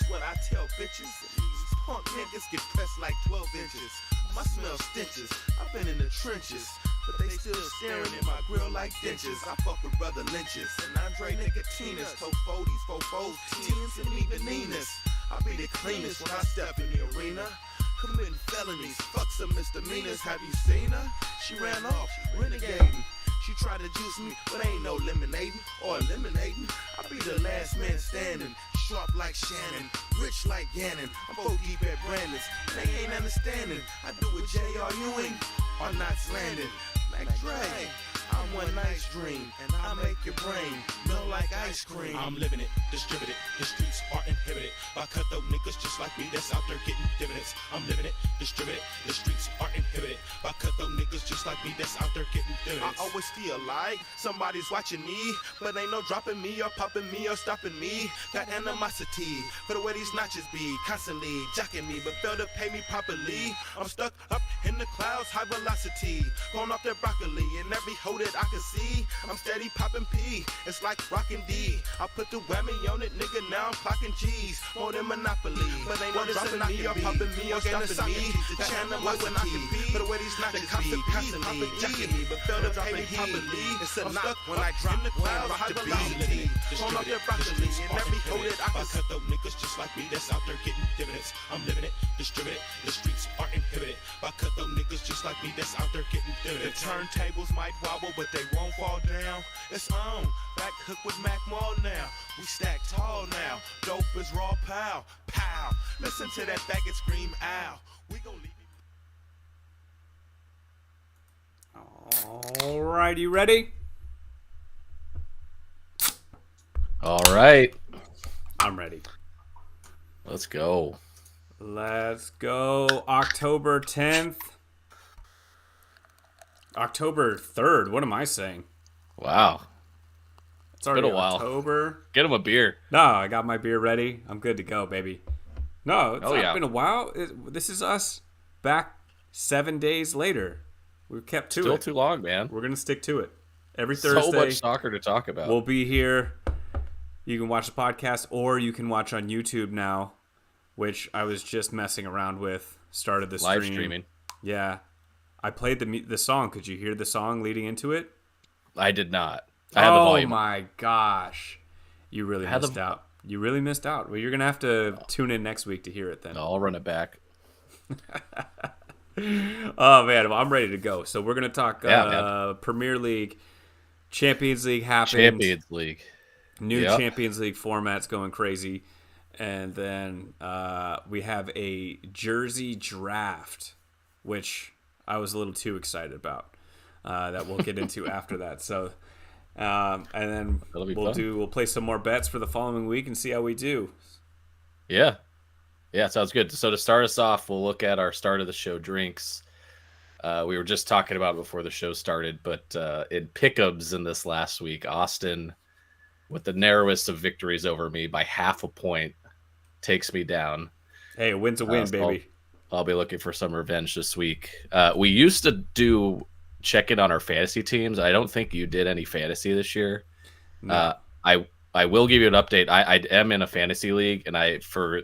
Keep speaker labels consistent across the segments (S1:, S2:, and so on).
S1: what I tell bitches. These punk niggas get pressed like 12 inches. My smell stenches, I've been in the trenches, but they still staring at my grill like dentures. I fuck with brother Lynches and Andre Nicotina's, Tofodies, Fofos, Tens, and even Ninas. I be the cleanest when I step in the arena. Committing felonies, fuck some misdemeanors. Have you seen her? She ran off, renegading. She tried to juice me, but ain't no lemonading or eliminating. I be the last man standing, sharp like Shannon, rich like Gannon. I'm 4 deep at Brandon's, they ain't understanding. I do what J.R. Ewing or Knots Landing. Mac Dre, I'm one nice dream, and I make your brain melt like ice cream.
S2: I'm living it, distributed. The streets are inhibited by cutthroat niggas just like me that's out there getting dividends. I'm living it, distributed. The streets are inhibited by cutthroat niggas just like me that's out there getting dividends.
S1: I always feel like somebody's watching me, but ain't no dropping me or popping me or stopping me. Got animosity for the way these notches be, constantly jacking me, but fail to pay me properly. I'm stuck up in the clouds, high velocity, going off that broccoli, and every hoe that I can see, I'm steady popping P. It's like rockin' D. I put the whammy on it, nigga. Now I'm clocking G's, more than Monopoly. But ain't no dropping me or popping me or stopping me. The channel wasn't I can be, but the way these notches be, constantly jacking me, but fail to pay me properly. It's a knock when I drop the clouds, high velocity, going off that broccoli, and every hoe that I can see.
S2: Cutthroat niggas just like me that's out there getting dividends. I'm living it, distributed. The streets are inhibited by cutthroat niggas just like me that's out there getting
S1: The
S2: dividends.
S1: turntables might wobble, but they won't fall down. It's on, back hook with Mac Mall now. We stack tall now, dope is raw pow, pow. Listen to that faggot scream, ow. We gon' leave you.
S3: All right, you ready?
S4: All right,
S3: I'm ready.
S4: let's go.
S3: Let's go. October 10th. October 3rd. What am I saying?
S4: Wow,
S3: It's already
S4: been a while.
S3: October.
S4: Get him a beer.
S3: No, I got my beer ready. I'm good to go, baby. No, it's
S4: Oh,
S3: not
S4: yeah.
S3: been a while. This is us back 7 days later. We kept to
S4: Still
S3: it.
S4: too long, man.
S3: We're going to stick to it. Every
S4: So
S3: Thursday,
S4: much soccer to talk about.
S3: we'll be here. You can watch the podcast or you can watch on YouTube now, which I was just messing around with. Started the
S4: Live
S3: stream.
S4: streaming.
S3: Yeah. I played the song. Could you hear the song leading into it?
S4: I did not. I had the volume.
S3: Oh my gosh. You really
S4: I had
S3: missed
S4: the-
S3: out. You really missed out. Well, you're going to have to tune in next week to hear it then.
S4: No, I'll run it back.
S3: Oh, man. Well, I'm ready to go. So we're going to talk
S4: Yeah,
S3: Premier League. Champions League happened.
S4: Champions League.
S3: New
S4: Yep.
S3: Champions League formats going crazy. And then we have a jersey draft, which I was a little too excited about. That we'll get into after that. So, and then
S4: That'll be fun.
S3: we'll play some more bets for the following week and see how we do.
S4: Yeah. Yeah, sounds good. So to start us off, we'll look at our start of the show drinks. We were just talking about it before the show started, but in pick'ems in this last week, Austin, with the narrowest of victories over me by half a point, takes me down.
S3: Hey, a win's a win,
S4: So
S3: baby.
S4: I'll be looking for some revenge this week. We used to do check in on our fantasy teams. I don't think you did any fantasy this year.
S3: No.
S4: I will give you an update. I am in a fantasy league, and for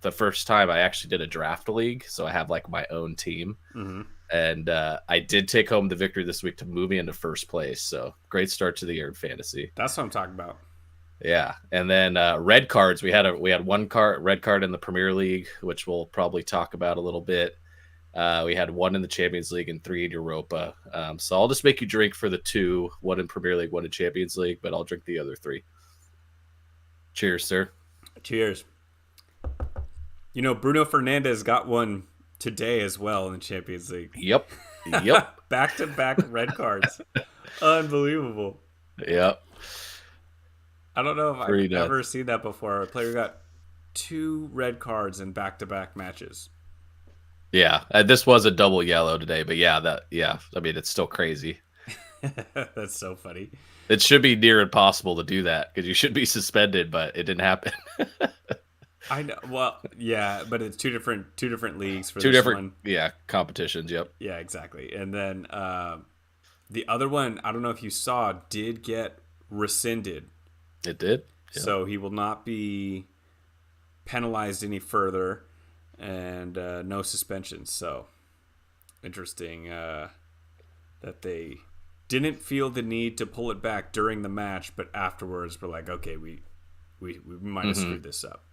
S4: the first time I actually did a draft league, so I have like my own team.
S3: Mm-hmm.
S4: And I did take home the victory this week to move me into first place. So great start to the year in fantasy.
S3: That's what I'm talking about.
S4: Yeah, and then red cards. We had one red card in the Premier League, which we'll probably talk about a little bit. We had one in the Champions League and 3 in Europa. So I'll just make you drink for the 2, one in Premier League, one in Champions League, but I'll drink the other 3. Cheers, sir.
S3: Cheers. You know, Bruno Fernandes got one today as well in the Champions League.
S4: Yep. Yep.
S3: Back-to-back red cards. Unbelievable.
S4: Yep.
S3: I don't know if
S4: Pretty
S3: I've
S4: nuts.
S3: ever seen that before. A player got 2 red cards in back-to-back matches.
S4: Yeah. This was a double yellow today, but yeah. I mean, it's still crazy.
S3: That's so funny.
S4: It should be near impossible to do that because you should be suspended, but it didn't happen.
S3: I know. Well, yeah, but it's two different leagues for
S4: Two
S3: this
S4: different,
S3: one.
S4: competitions. Yep.
S3: Yeah, exactly. And then the other one, I don't know if you saw, did get rescinded.
S4: It did. Yep.
S3: So he will not be penalized any further, and no suspensions. So interesting that they didn't feel the need to pull it back during the match, but afterwards we're like, okay, we might have screwed this up.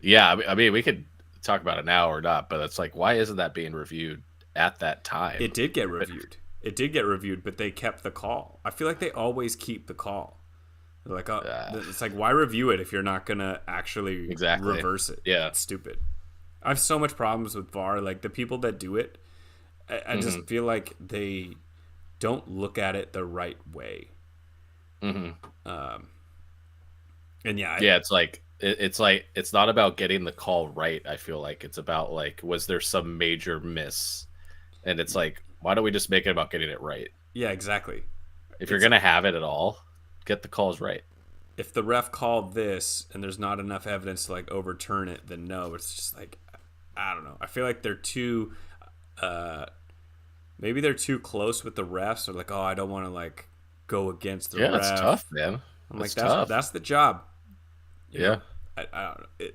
S4: Yeah, I mean, we could talk about it now or not, but it's like, why isn't that being reviewed at that time?
S3: It did get reviewed. It did get reviewed, but they kept the call. I feel like they always keep the call. They're like, it's like, why review it if you're not gonna actually reverse it?
S4: Yeah,
S3: it's stupid. I have so much problems with VAR. Like the people that do it, I just feel like they don't look at it the right way. And
S4: it's like it's not about getting the call right. I feel like it's about like, was there some major miss? And it's like, why don't we just make it about getting it right?
S3: Yeah, exactly.
S4: If you're gonna have it at all, get the calls right.
S3: If the ref called this and there's not enough evidence to like overturn it, then no. It's just like, I don't know. I feel like they're too, maybe they're too close with the refs. Or like, oh, I don't want to like go against the ref.
S4: Yeah, it's tough, man.
S3: I'm like, that's the job. You know, I don't know.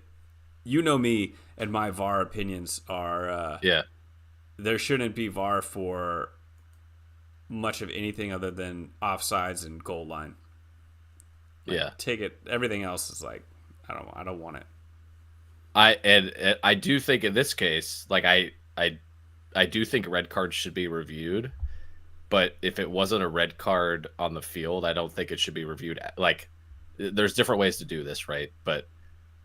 S3: You know me, and my VAR opinions are there shouldn't be VAR for much of anything other than offsides and goal line. Like, take it. Everything else is like, I don't want it.
S4: I do think in this case, like I do think red cards should be reviewed, but if it wasn't a red card on the field, I don't think it should be reviewed. Like, there's different ways to do this, right? But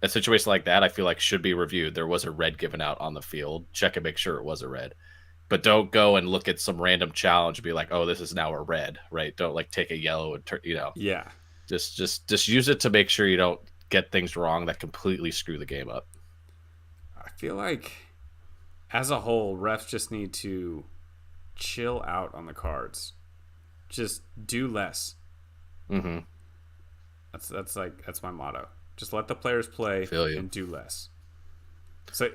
S4: a situation like that, I feel like should be reviewed. There was a red given out on the field. Check and make sure it was a red. But don't go and look at some random challenge and be like, oh, this is now a red, right? Don't like take a yellow and turn,
S3: Yeah.
S4: Just use it to make sure you don't get things wrong that completely screw the game up.
S3: I feel like as a whole, refs just need to chill out on the cards. Just do less. That's my motto. Just let the players play and do less. So,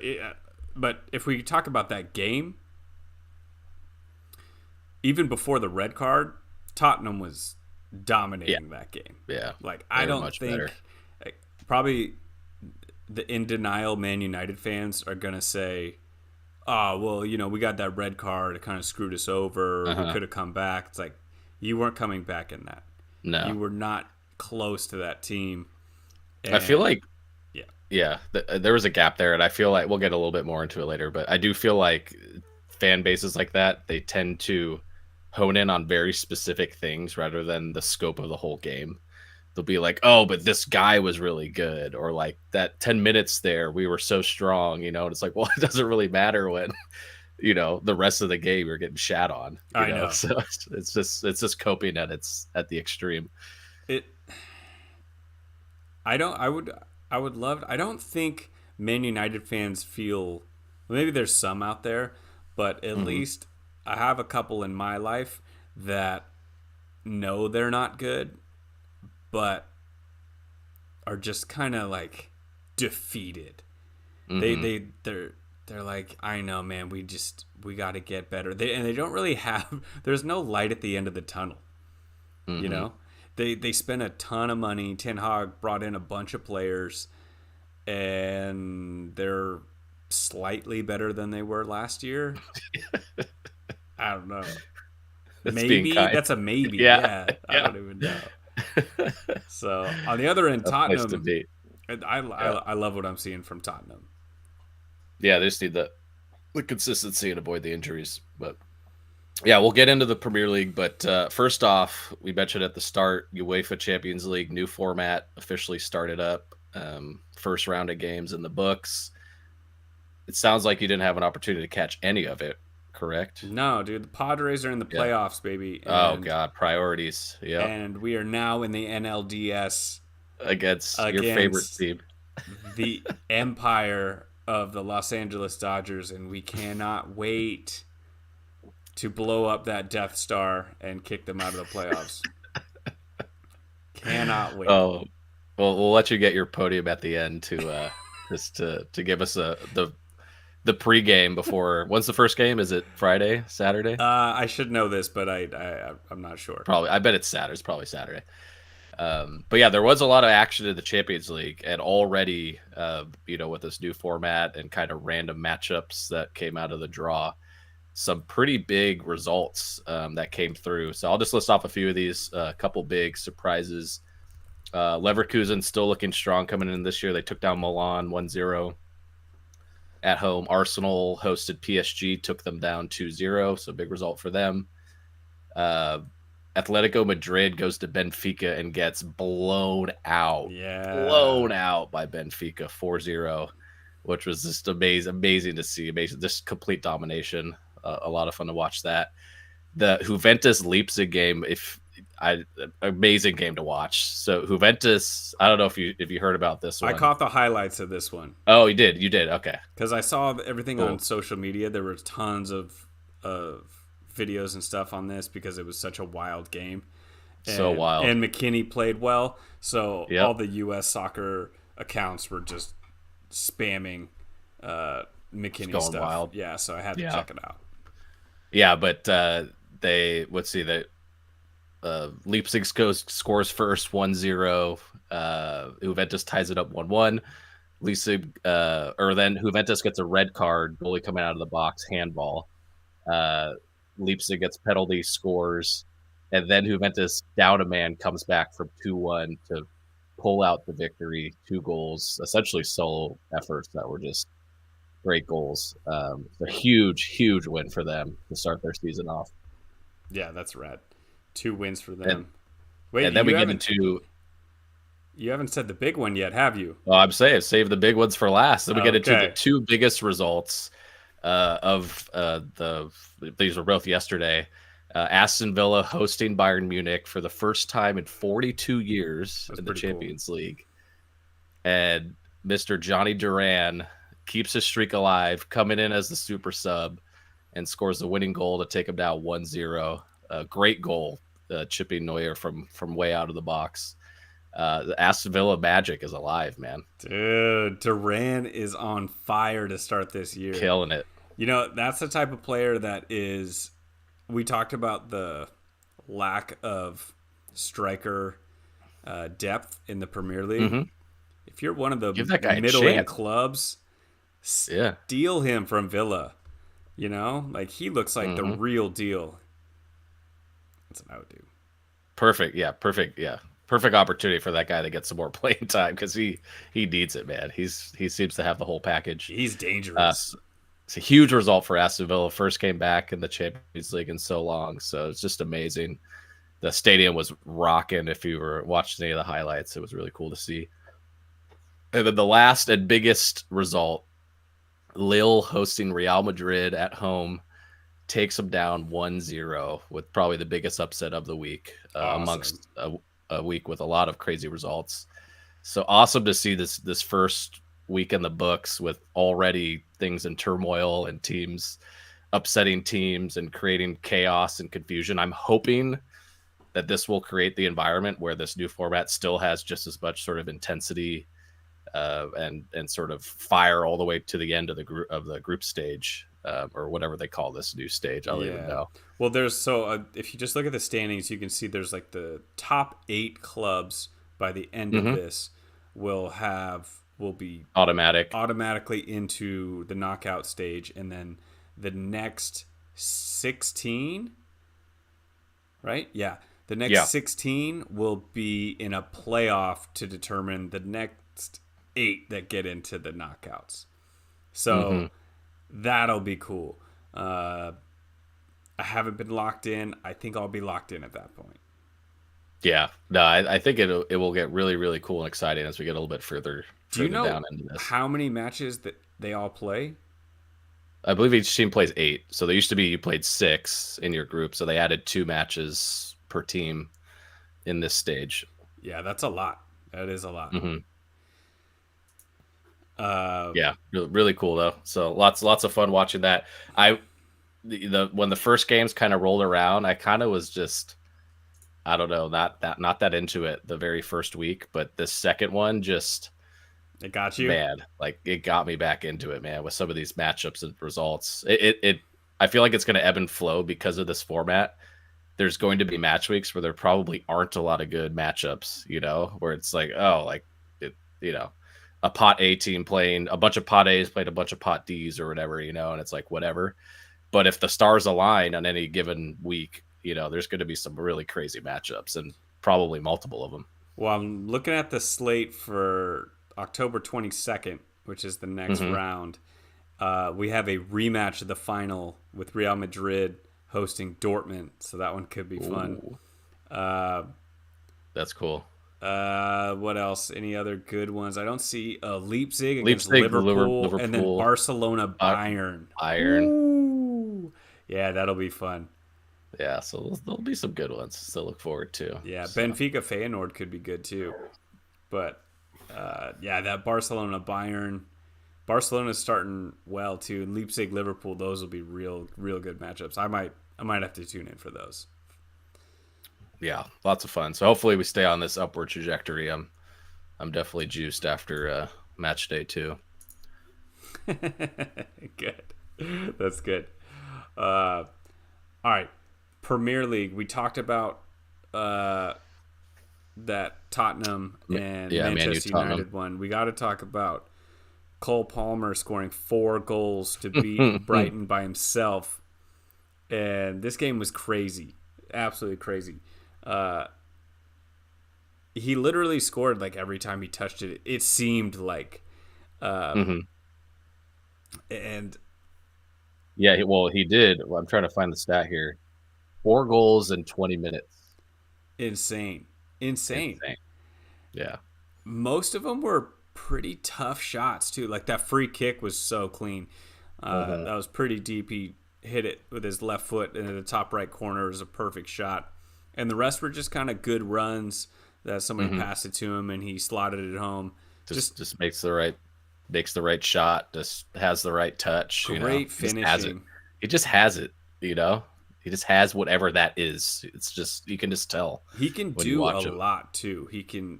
S3: but if we talk about that game, even before the red card, Tottenham was dominating that game.
S4: Yeah,
S3: like I don't think probably the in denial Man United fans are gonna say, "Oh, well, we got that red card. It kind of screwed us over. We could have come back." It's like you weren't coming back in that.
S4: No,
S3: you were not close to that team.
S4: And I feel like, there was a gap there, and I feel like we'll get a little bit more into it later. But I do feel like fan bases like that, they tend to hone in on very specific things rather than the scope of the whole game. They'll be like, oh, but this guy was really good, or like that 10 minutes there, we were so strong, and it's like, well, it doesn't really matter when, the rest of the game you're getting shat on.
S3: I know.
S4: So it's just coping at the extreme.
S3: I don't think Man United fans feel, maybe there's some out there, but at least I have a couple in my life that know they're not good, but are just kind of like defeated. They're like, I know, man, we got to get better. They don't really have, there's no light at the end of the tunnel. They spent a ton of money. Ten Hag brought in a bunch of players, and they're slightly better than they were last year. I don't know. Maybe that's a maybe. Yeah. I don't even know. So on the other end, Tottenham. I love what I'm seeing from Tottenham.
S4: Yeah, they just need the consistency and avoid the injuries. But yeah, we'll get into the Premier League. But first off, we mentioned at the start, UEFA Champions League new format officially started up. First round of games in the books. It sounds like you didn't have an opportunity to catch any of it, correct?
S3: No, dude. The Padres are in the playoffs, baby.
S4: Oh, God. Priorities. Yeah.
S3: And we are now in the NLDS
S4: against your favorite team.
S3: The empire of the Los Angeles Dodgers, and we cannot wait to blow up that Death Star and kick them out of the playoffs. Cannot wait.
S4: Oh, well, we'll let you get your podium at the end to just to give us the pregame before. When's the first game? Is it Friday, Saturday?
S3: I should know this, but I'm not sure.
S4: Probably. I bet it's Saturday. It's probably Saturday. But yeah, there was a lot of action in the Champions League, and already, with this new format and kind of random matchups that came out of the draw, some pretty big results that came through. So I'll just list off a few of these. A couple big surprises. Leverkusen still looking strong coming in this year. They took down Milan 1-0 at home. Arsenal hosted PSG, took them down 2-0, so big result for them. Atletico Madrid goes to Benfica and gets blown out by Benfica 4-0, which was just amazing to see. Just complete domination. A lot of fun to watch that. The Juventus Leipzig game, amazing game to watch. So Juventus, I don't know if you heard about this one.
S3: I caught the highlights of this one.
S4: Oh, you did, okay.
S3: Because I saw everything on social media. There were tons of videos and stuff on this because it was such a wild game.
S4: So wild.
S3: And McKinney played well. So all the U.S. soccer accounts were just spamming McKinney stuff.
S4: Wild.
S3: Yeah, so I had to check it out.
S4: Yeah, but Leipzig scores first 1-0. Juventus ties it up 1-1. Then Juventus gets a red card, goalie coming out of the box, handball. Leipzig gets penalty, scores, and then Juventus down a man comes back from 2-1 to pull out the victory. 2 goals, essentially solo efforts that were just great goals. A huge win for them to start their season off.
S3: Yeah, that's rad. 2 wins for them.
S4: And then we get into...
S3: You haven't said the big one yet, have you?
S4: Well, I'm saying save the big ones for last. Then we get into the 2 biggest results these were both yesterday. Aston Villa hosting Bayern Munich for the first time in 42 years in the Champions League. And Mr. Johnny Duran keeps his streak alive, coming in as the super sub and scores the winning goal to take him down 1-0. A great goal, chipping Neuer from way out of the box. The Aston Villa magic is alive, man.
S3: Dude, Duran is on fire to start this year.
S4: Killing it.
S3: That's the type of player that is... We talked about the lack of striker depth in the Premier League.
S4: Mm-hmm.
S3: If you're one of the
S4: middle-end
S3: clubs, steal him from Villa. He looks like the real deal. That's what I would do.
S4: Perfect. Perfect opportunity for that guy to get some more playing time because he needs it, man. He seems to have the whole package.
S3: He's dangerous.
S4: It's a huge result for Aston Villa. First came back in the Champions League in so long, so it's just amazing. The stadium was rocking. If you were watching any of the highlights, it was really cool to see. And then the last and biggest result, Lille hosting Real Madrid at home, takes them down 1-0 with probably the biggest upset of the week amongst a week with a lot of crazy results. So awesome to see this first week in the books with already things in turmoil and teams upsetting teams and creating chaos and confusion. I'm hoping that this will create the environment where this new format still has just as much sort of intensity and sort of fire all the way to the end of the group stage or whatever they call this new stage. I don't even know.
S3: Well, if you just look at the standings, you can see there's like the top 8 clubs by the end of this will be automatically into the knockout stage, and then the next 16, right? Yeah. The next 16 will be in a playoff to determine the next 8 that get into the knockouts. So that'll be cool. I haven't been locked in. I think I'll be locked in at that point.
S4: Yeah. No, I think it will get really, really cool and exciting as we get a little bit further
S3: Do you know
S4: down into this.
S3: How many matches that they all play?
S4: I believe each team plays 8. So there used to be you played 6 in your group, so they added 2 matches per team in this stage.
S3: Yeah, that's a lot. That is a lot.
S4: Yeah, really cool though. So lots of fun watching that. When the first games kind of rolled around, I kind of was just, I don't know, not that into it the very first week, but the second one just,
S3: it got you,
S4: man. Like it got me back into it, man. With some of these matchups and results, I feel like it's going to ebb and flow because of this format. there's going to be match weeks where there probably aren't a lot of good matchups, where it's like, oh, like it, a pot A team playing a bunch of pot A's played a bunch of pot D's or whatever, and it's like whatever. But if the stars align on any given week, there's going to be some really crazy matchups and probably multiple of them.
S3: Well, I'm looking at the slate for October 22nd, which is the next round. We have a rematch of the final with Real Madrid hosting Dortmund, so that one could be fun.
S4: That's cool.
S3: What else? Any other good ones? I don't see Leipzig against Liverpool, and then Barcelona Bayern. Ooh. Yeah, that'll be fun.
S4: Yeah, so there'll be some good ones to look forward to.
S3: Yeah, so. Benfica Feyenoord could be good too. But that Barcelona Bayern. Barcelona's starting well too. Leipzig Liverpool, those will be real good matchups. I might have to tune in for those.
S4: Yeah, lots of fun. So hopefully we stay on this upward trajectory. I'm definitely juiced after match day 2.
S3: Good. That's good. All right. Premier League. We talked about that Tottenham and Manchester United one. We got to talk about Cole Palmer scoring 4 goals to beat Brighton by himself. And this game was crazy. Absolutely crazy. He literally scored like every time he touched it. It seemed like. And
S4: yeah, well, he did. Well, I'm trying to find the stat here. 4 goals in 20 minutes.
S3: Insane.
S4: Yeah.
S3: Most of them were pretty tough shots too. Like that free kick was so clean. That was pretty deep. He hit it with his left foot into the top right corner. It was a perfect shot. And the rest were just kind of good runs that somebody passed it to him and he slotted it home.
S4: Just makes the right shot. Just has the right touch.
S3: Great finishing.
S4: He just has it. He just has whatever that is. It's just you can just tell.
S3: He can do a lot too. He can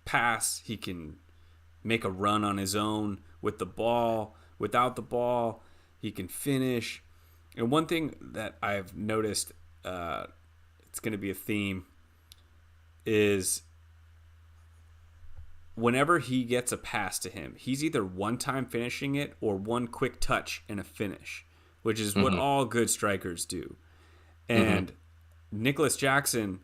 S3: pass. He can make a run on his own with the ball, without the ball. He can finish. And one thing that I've noticed, it's going to be a theme, is whenever he gets a pass to him, he's either one-time finishing it or one quick touch and a finish, which is what all good strikers do. And Nicholas Jackson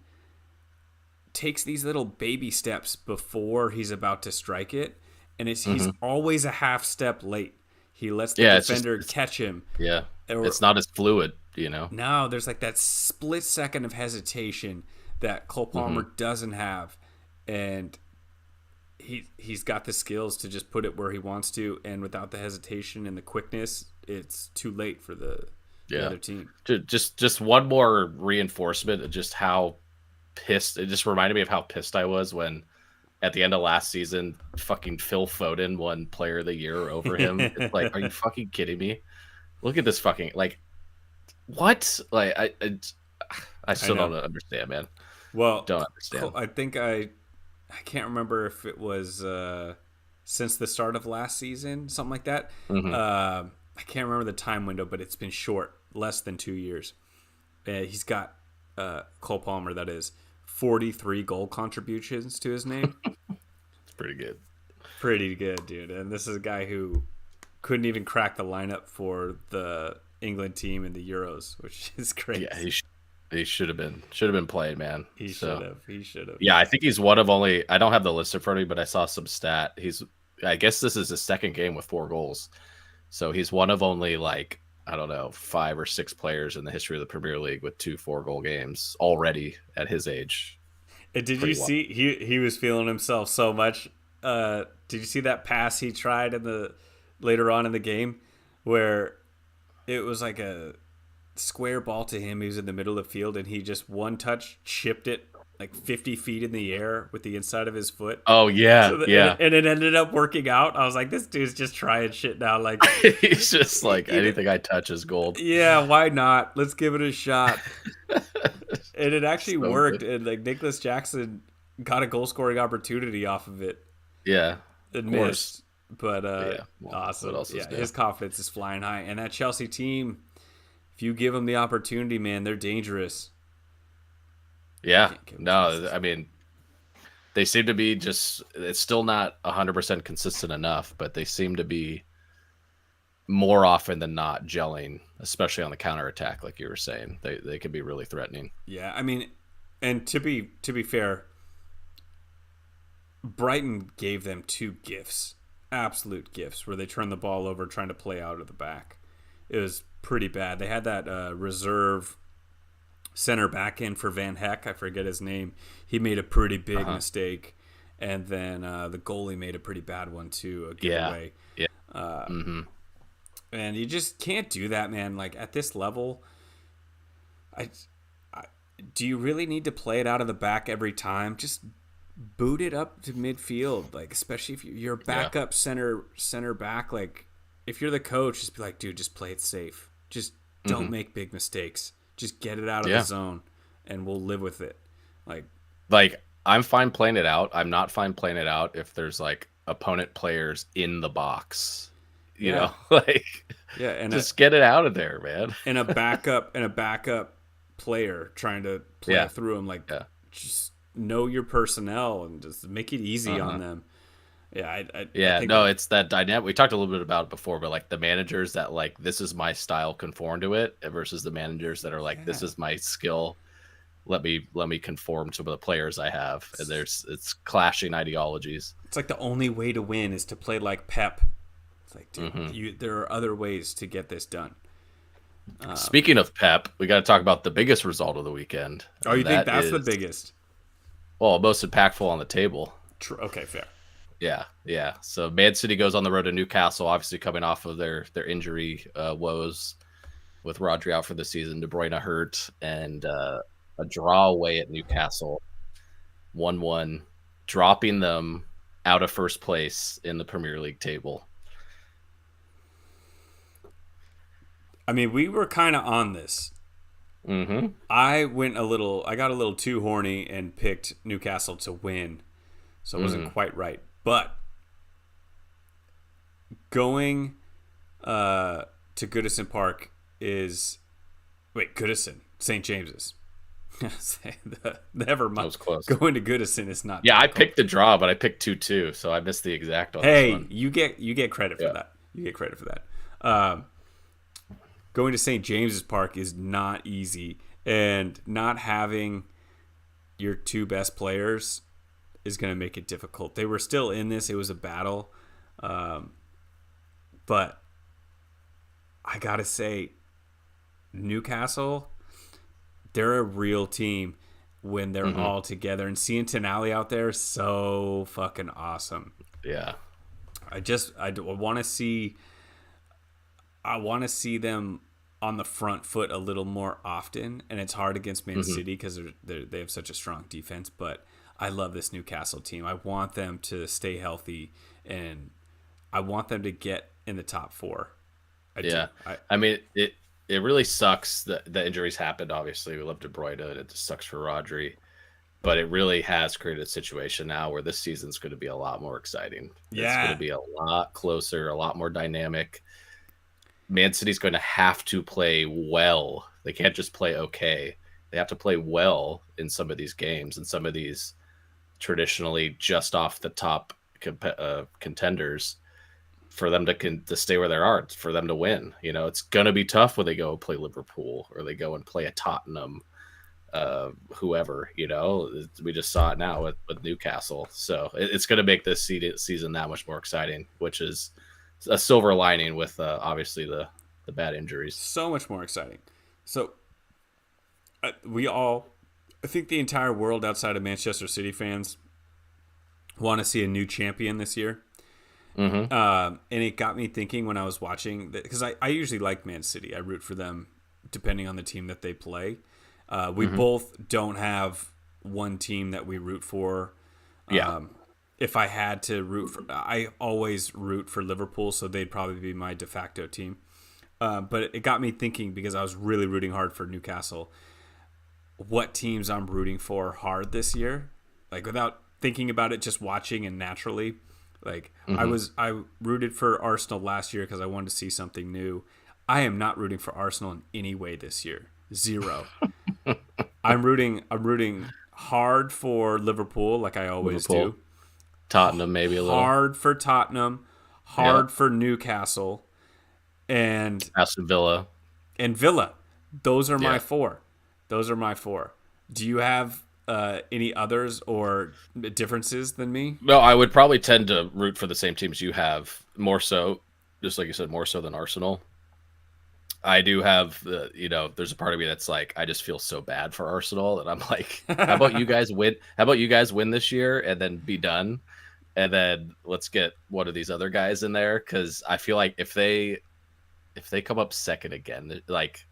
S3: takes these little baby steps before he's about to strike it, and he's always a half step late. He lets the defender catch him.
S4: Yeah, it's not as fluid,
S3: No, there's like that split second of hesitation that Cole Palmer doesn't have, and he's got the skills to just put it where he wants to, and without the hesitation and the quickness, it's too late for the other team.
S4: Just one more reinforcement of just how pissed. It just reminded me of how pissed I was when at the end of last season, fucking Phil Foden won Player of the Year over him. It's like, are you fucking kidding me? Look at this fucking what? Like I still don't understand, man.
S3: Well,
S4: don't understand.
S3: I think I can't remember if it was since the start of last season, something like that. I can't remember the time window, but it's been short, less than 2 years. He's got Cole Palmer, that is, 43 goal contributions to his name.
S4: It's pretty good.
S3: Pretty good, dude. And this is a guy who couldn't even crack the lineup for the England team in the Euros, which is crazy.
S4: Yeah, he should have been playing, man.
S3: He should have.
S4: Yeah, I think he's one of only. I don't have the list in front of me, but I saw some stat. I guess this is his second game with 4 goals. So he's one of only 5 or 6 players in the history of the Premier League with 2 4-goal games already at his age.
S3: And did you see he was feeling himself so much? Did you see that pass he tried later on in the game where it was like a square ball to him? He was in the middle of the field and he just one touch chipped it like 50 feet in the air with the inside of his foot.
S4: Oh, yeah,
S3: And it ended up working out. I was like, this dude's just trying shit now. Like
S4: he's just like, anything I touch is gold.
S3: Yeah, why not? Let's give it a shot. And it actually worked. Good. And like Nicholas Jackson got a goal-scoring opportunity off of it.
S4: Yeah,
S3: and missed. But awesome. Yeah, his confidence is flying high. And that Chelsea team If you give them the opportunity, man, they're dangerous.
S4: Yeah. No, I mean, they seem to be it's still not 100% consistent enough, but they seem to be more often than not gelling, especially on the counterattack, like you were saying. They can be really threatening.
S3: Yeah, I mean, and to be fair, Brighton gave them 2 gifts, absolute gifts, where they turned the ball over trying to play out of the back. It was pretty bad. They had that reserve center back in for Van Heck. I forget his name. He made a pretty big mistake. And then the goalie made a pretty bad one too, a giveaway.
S4: Yeah.
S3: And you just can't do that, man. Like at this level, do you really need to play it out of the back every time? Just boot it up to midfield, like especially if you're a backup center back. Like if you're the coach, just be like, dude, just play it safe. Just don't make big mistakes. Just get it out of the zone, and we'll live with it. Like
S4: I'm fine playing it out. I'm not fine playing it out if there's like opponent players in the box. You know,
S3: and
S4: just get it out of there, man.
S3: and a backup player trying to play through them. Just know your personnel and just make it easy on them. I think
S4: it's that dynamic. We talked a little bit about it before, but like the managers that like, this is my style, conform to it, versus the managers that are like, this is my skill, let me conform to the players I have. And it's clashing ideologies.
S3: It's like the only way to win is to play like Pep. It's like, dude, there are other ways to get this done.
S4: Speaking of Pep, we got to talk about the biggest result of the weekend.
S3: Oh, you think that's the biggest?
S4: Well, most impactful on the table.
S3: True. Okay, fair.
S4: Yeah. So Man City goes on the road to Newcastle, obviously coming off of their injury woes with Rodri out for the season, De Bruyne hurt, and a draw away at Newcastle, 1-1, dropping them out of first place in the Premier League table.
S3: I mean, we were kind of on this. I got a little too horny and picked Newcastle to win, so it wasn't quite right. But going to Goodison Park Goodison, St. James's. Never mind.
S4: That was close.
S3: Going to Goodison is not.
S4: Yeah, difficult. I picked the draw, but I picked 2-2, so I missed the exact on
S3: this
S4: one.
S3: you get credit for that. You get credit for that. Going to St. James's Park is not easy, and not having your 2 best players is going to make it difficult. They were still in this. It was a battle. But I got to say, Newcastle, they're a real team when they're all together. And seeing Tonali out there is so fucking awesome.
S4: Yeah.
S3: I want to see them on the front foot a little more often, and it's hard against Man City because they have such a strong defense. But I love this Newcastle team. I want them to stay healthy, and I want them to get in the top 4.
S4: I mean, it really sucks that the injuries happened. Obviously, we love De Bruyne, and it just sucks for Rodri. But it really has created a situation now where this season's going to be a lot more exciting.
S3: Yeah.
S4: It's going to be a lot closer, a lot more dynamic. Man City's going to have to play well. They can't just play okay. They have to play well in some of these games and some of these traditionally just off the top contenders for them to stay where they are, for them to win. You know, it's going to be tough when they go play Liverpool or they go and play a Tottenham, whoever, you know. We just saw it now with Newcastle. So it's going to make this season that much more exciting, which is a silver lining with obviously the bad injuries.
S3: So much more exciting. So I think the entire world outside of Manchester City fans want to see a new champion this year. And it got me thinking when I was watching, because I usually like Man City. I root for them depending on the team that they play. We both don't have one team that we root for. If I had to root for, I always root for Liverpool, so they'd probably be my de facto team. But it got me thinking, because I was really rooting hard for Newcastle, what teams I'm rooting for hard this year, like without thinking about it, just watching and naturally. Like I rooted for Arsenal last year because I wanted to see something new. I am not rooting for Arsenal in any way this year. Zero. I'm rooting hard for Liverpool, like I always do.
S4: Tottenham, maybe a little.
S3: Hard for Tottenham, hard for Newcastle, and
S4: Aston Villa.
S3: And Villa. Those are my
S4: Yeah.
S3: four. Those are my four. Do you have any others or differences than me?
S4: No, I would probably tend to root for the same teams you have, more so, just like you said, more so than Arsenal. I do have, there's a part of me that's like, I just feel so bad for Arsenal, and I'm like, how about you guys win? How about you guys win this year and then be done, and then let's get one of these other guys in there, because I feel like if they come up second again, like,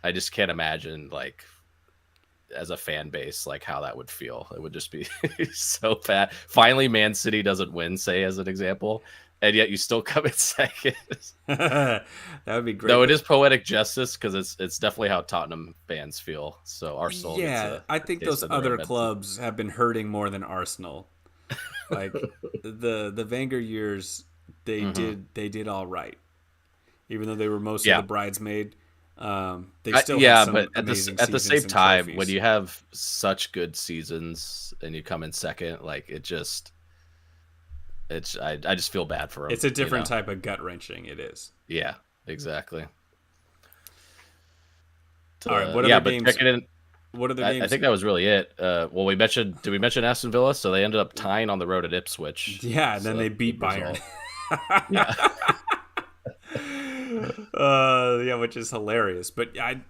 S4: I just can't imagine, like, as a fan base, like how that would feel. It would just be so bad. Finally, Man City doesn't win, say, as an example, and yet you still come in second.
S3: That would be great.
S4: Though it is poetic justice, because it's definitely how Tottenham fans feel. So Arsenal.
S3: Yeah, I think those other clubs have been hurting more than Arsenal. Like the Wenger years, they did all right, even though they were mostly the bridesmaid. They still had some
S4: but at the same time,
S3: trophies.
S4: when you have such good seasons and you come in second, like I just feel bad for them.
S3: It's a different type of gut wrenching. It is.
S4: Yeah, exactly.
S3: All right. What other games? What other games?
S4: I think that was really it. Well, did we mention Aston Villa? So they ended up tying on the road at Ipswich.
S3: Yeah, and then they beat Bayern.
S4: Yeah.
S3: Yeah, which is hilarious. But I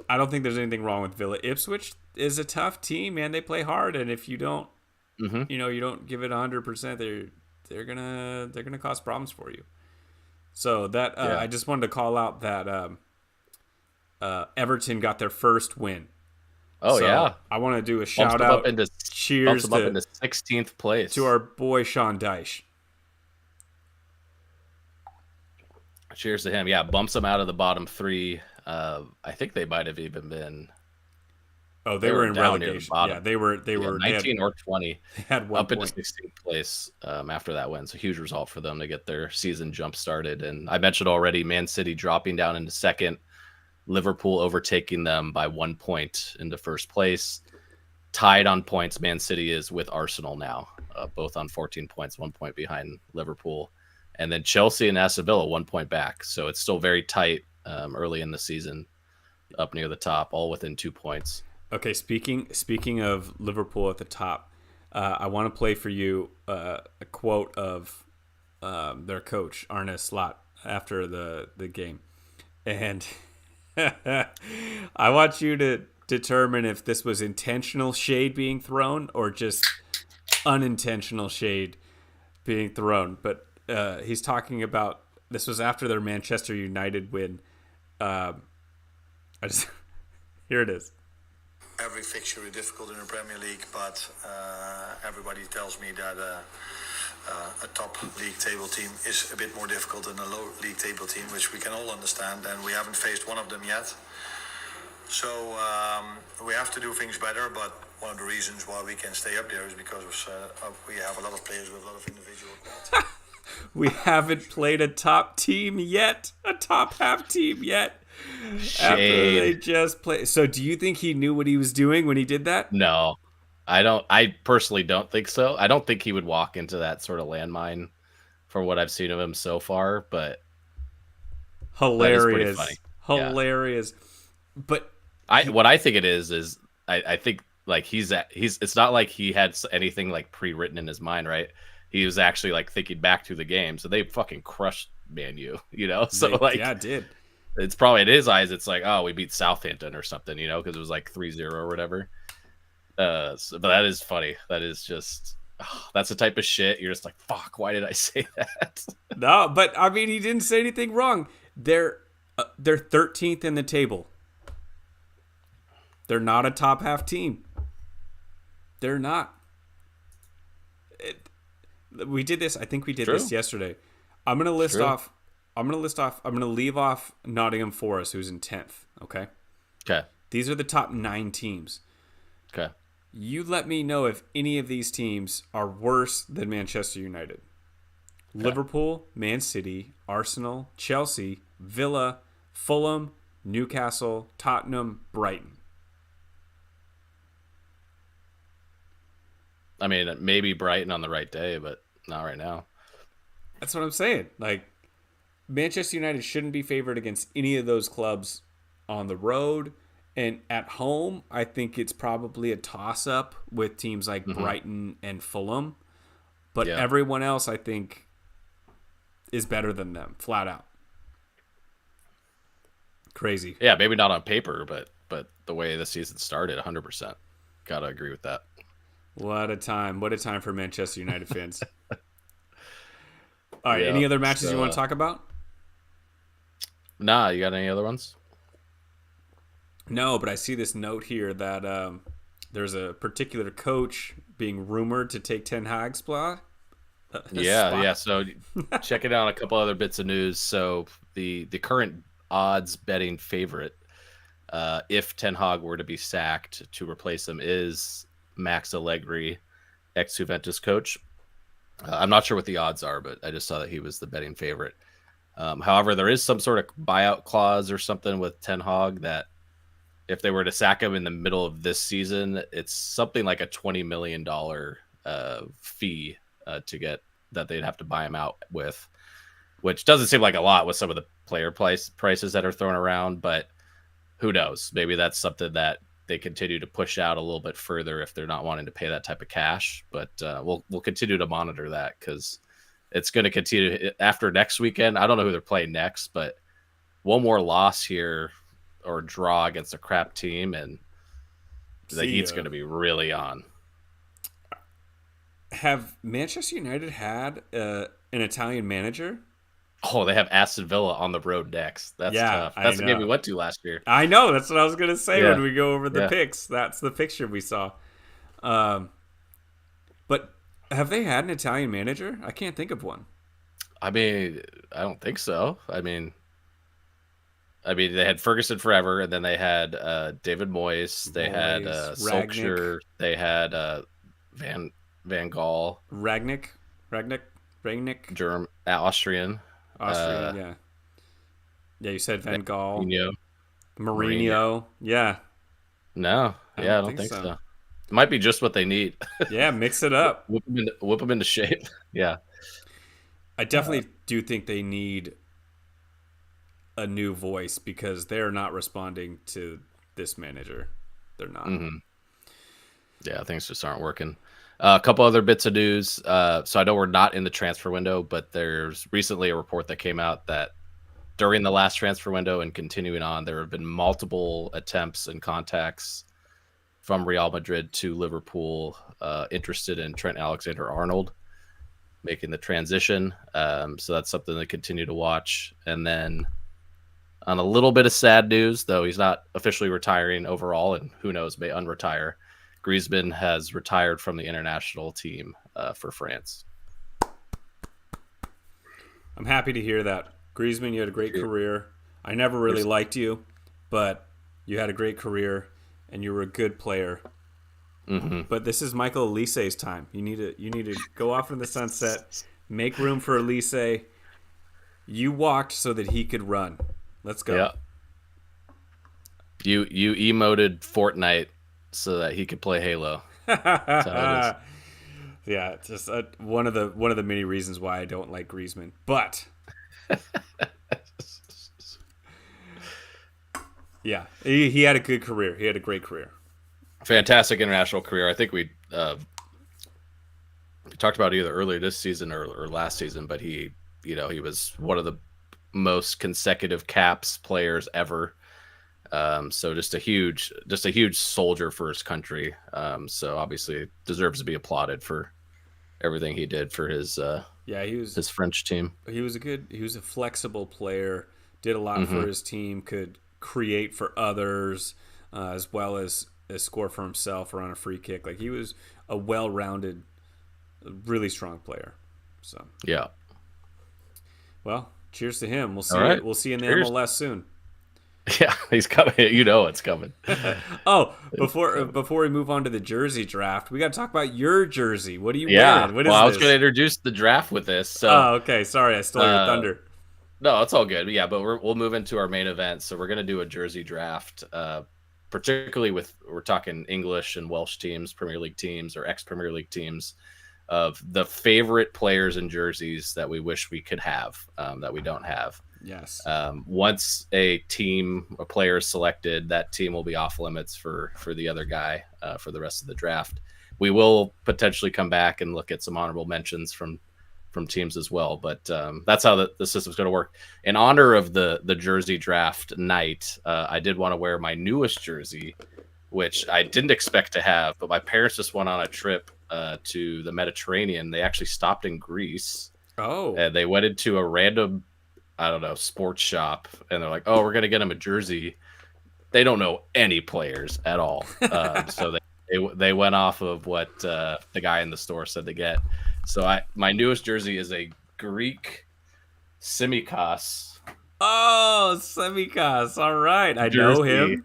S3: don't think there's anything wrong with Villa. Ipswich is a tough team, man. They play hard, and if you don't, you don't give it 100%, they're gonna cause problems for you. So that I just wanted to call out that Everton got their first win.
S4: Oh,
S3: so
S4: yeah.
S3: I want to do a shout out. Cheers
S4: up into 16th place
S3: to our boy Sean Dyche.
S4: Cheers to him. Yeah, bumps them out of the bottom three. I think they might have even been.
S3: Oh, they were in
S4: down near the
S3: relegation.
S4: bottom.
S3: Yeah, they were
S4: 19 or 20.
S3: They had one
S4: up into
S3: point.
S4: 16th place after that win. So huge result for them to get their season jump started. And I mentioned already, Man City dropping down into second, Liverpool overtaking them by 1 point into first place. Tied on points, Man City is with Arsenal now, both on 14 points, 1 point behind Liverpool. And then Chelsea and Aston Villa 1 point back. So it's still very tight early in the season, up near the top, all within 2 points.
S3: Okay, speaking of Liverpool at the top, I want to play for you a quote of their coach, Arne Slot, after the game. And I want you to determine if this was intentional shade being thrown or just unintentional shade being thrown. But he's talking about, this was after their Manchester United win. Here it is.
S5: Every fixture is difficult in the Premier League, but everybody tells me that a top league table team is a bit more difficult than a low league table team, which we can all understand, and we haven't faced one of them yet. So we have to do things better, but one of the reasons why we can stay up there is because we have a lot of players with a lot of individual quality.
S3: We haven't played a top team yet, a top half team yet. After they just play. So do you think he knew what he was doing when he did that?
S4: No, I don't. I personally don't think so. I don't think he would walk into that sort of landmine for what I've seen of him so far, but
S3: hilarious.
S4: Hilarious.
S3: But
S4: what I think it is I think like he's it's not like he had anything like pre-written in his mind, right? He was actually like thinking back to the game. So they fucking crushed Man U, So
S3: it did.
S4: It's probably in his eyes, it's like, oh, we beat Southampton or something, because it was like 3-0 or whatever. But that is funny. That is just, that's the type of shit you're just like, fuck, why did I say that?
S3: No, but I mean, he didn't say anything wrong. They're 13th in the table. They're not a top half team. They're not. We did this. I think we did this yesterday. I'm going to leave off Nottingham Forest, who's in 10th. Okay.
S4: Okay.
S3: These are the top 9 teams.
S4: Okay.
S3: You let me know if any of these teams are worse than Manchester United. Okay. Liverpool, Man City, Arsenal, Chelsea, Villa, Fulham, Newcastle, Tottenham, Brighton.
S4: I mean, maybe Brighton on the right day, but not right now.
S3: That's what I'm saying. Like, Manchester United shouldn't be favored against any of those clubs on the road. And at home, I think it's probably a toss-up with teams like Brighton and Fulham. But everyone else, I think, is better than them, flat out. Crazy.
S4: Yeah, maybe not on paper, but the way the season started, 100%. Gotta agree with that.
S3: What a time. What a time for Manchester United fans. All right, any other matches you want to talk about?
S4: Nah, you got any other ones?
S3: No, but I see this note here that there's a particular coach being rumored to take Ten Hag's spot.
S4: Yeah. So check it out. A couple other bits of news. So the current odds betting favorite, if Ten Hag were to be sacked to replace him, is Max Allegri, ex-Juventus coach. I'm not sure what the odds are, but I just saw that he was the betting favorite. However, there is some sort of buyout clause or something with Ten Hag that if they were to sack him in the middle of this season, it's something like a $20 million fee to get that they'd have to buy him out with, which doesn't seem like a lot with some of the player prices that are thrown around, but who knows? Maybe that's something that they continue to push out a little bit further if they're not wanting to pay that type of cash. But we'll continue to monitor that because it's going to continue after next weekend. I don't know who they're playing next, but one more loss here or draw against a crap team, and the heat's going to be really on.
S3: Have Manchester United had an Italian manager?
S4: Oh, they have Aston Villa on the road next. That's tough. That's the game we went to last year.
S3: I know. That's what I was going to say when we go over the picks. That's the picture we saw. But have they had an Italian manager? I can't think of one.
S4: I mean, I don't think so. I mean, they had Ferguson forever, and then they had David Moyes. They had Solskjaer. They had Van Gaal.
S3: Ragnick.
S4: Austrian.
S3: Yeah. Yeah, you said Van Gaal.
S4: Mourinho.
S3: Yeah.
S4: No. I don't think so. It might be just what they need.
S3: Yeah, mix it up.
S4: Whip them into shape. Yeah.
S3: I definitely do think they need a new voice because they're not responding to this manager. They're not.
S4: Mm-hmm. Yeah, things just aren't working. A couple other bits of news. So I know we're not in the transfer window, but there's recently a report that came out that during the last transfer window and continuing on, there have been multiple attempts and contacts from Real Madrid to Liverpool interested in Trent Alexander-Arnold making the transition. So that's something to continue to watch. And then on a little bit of sad news, though he's not officially retiring overall, and who knows, may unretire, Griezmann has retired from the international team for France.
S3: I'm happy to hear that. Griezmann, you had a great career. I never really liked you, but you had a great career, and you were a good player.
S4: Mm-hmm.
S3: But this is Michael Elise's time. You need to go off in the sunset, make room for Elise. You walked so that he could run. Let's go.
S4: Yeah. You emoted Fortnite so that he could play Halo. That's how it is.
S3: Yeah, it's just one of the many reasons why I don't like Griezmann. But yeah, he had a good career. He had a great career.
S4: Fantastic international career. I think we talked about it either earlier this season or last season, but he was one of the most consecutive caps players ever. So just a huge soldier for his country. So obviously deserves to be applauded for everything he did for his his French team.
S3: He was a flexible player, did a lot for his team, could create for others, as well as score for himself or on a free kick. Like, he was a well-rounded, really strong player. So
S4: yeah.
S3: Well, cheers to him. We'll see.
S4: Right.
S3: We'll see you in the
S4: Cheers.
S3: MLS soon.
S4: Yeah, he's coming. It's coming.
S3: Oh, before we move on to the jersey draft, we got to talk about your jersey. What are you
S4: Yeah.
S3: wearing? What is
S4: I was
S3: this?
S4: going to introduce the draft with this. So,
S3: Oh, okay. Sorry, I stole your thunder.
S4: No, it's all good. Yeah, but we'll move into our main event. So we're gonna do a jersey draft, particularly we're talking English and Welsh teams, Premier League teams, or ex-Premier League teams, of the favorite players and jerseys that we wish we could have, that we don't have.
S3: Yes.
S4: Once a player is selected, that team will be off limits for the other guy for the rest of the draft. We will potentially come back and look at some honorable mentions from teams as well, but that's how the system's going to work. In honor of the jersey draft night, I did want to wear my newest jersey, which I didn't expect to have, but my parents just went on a trip to the Mediterranean. They actually stopped in Greece.
S3: Oh.
S4: And they went into a random, I don't know, sports shop, and they're like, "Oh, we're gonna get him a jersey." They don't know any players at all, so they went off of what the guy in the store said to get. So my newest jersey is a Greek Simikos.
S3: Oh, Simikos. All right, I know him.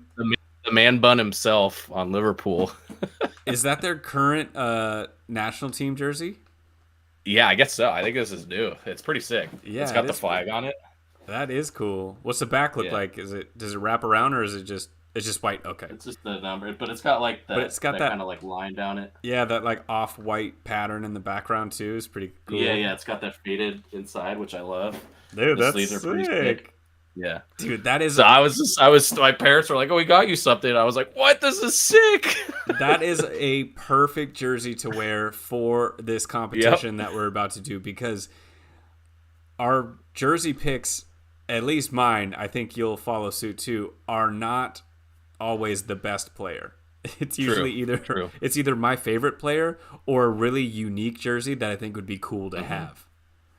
S4: The man bun himself on Liverpool.
S3: Is that their current national team jersey?
S4: Yeah, I guess so. I think this is new. It's pretty sick.
S3: Yeah,
S4: it's got the flag on it.
S3: That is cool. What's the back look like? Does it wrap around, or is it just white? Okay.
S4: It's just the number, but it's got like that kind of like line down it.
S3: Yeah, that like off-white pattern in the background too is pretty cool.
S4: Yeah, it's got that faded inside, which I love.
S3: Dude, that's sick.
S4: Yeah,
S3: dude, that is.
S4: So I was. My parents were like, "Oh, we got you something." And I was like, "What? This is sick."
S3: That is a perfect jersey to wear for this competition that we're about to do, because our jersey picks, at least mine, I think you'll follow suit too, are not always the best player. It's usually either my favorite player or a really unique jersey that I think would be cool to have.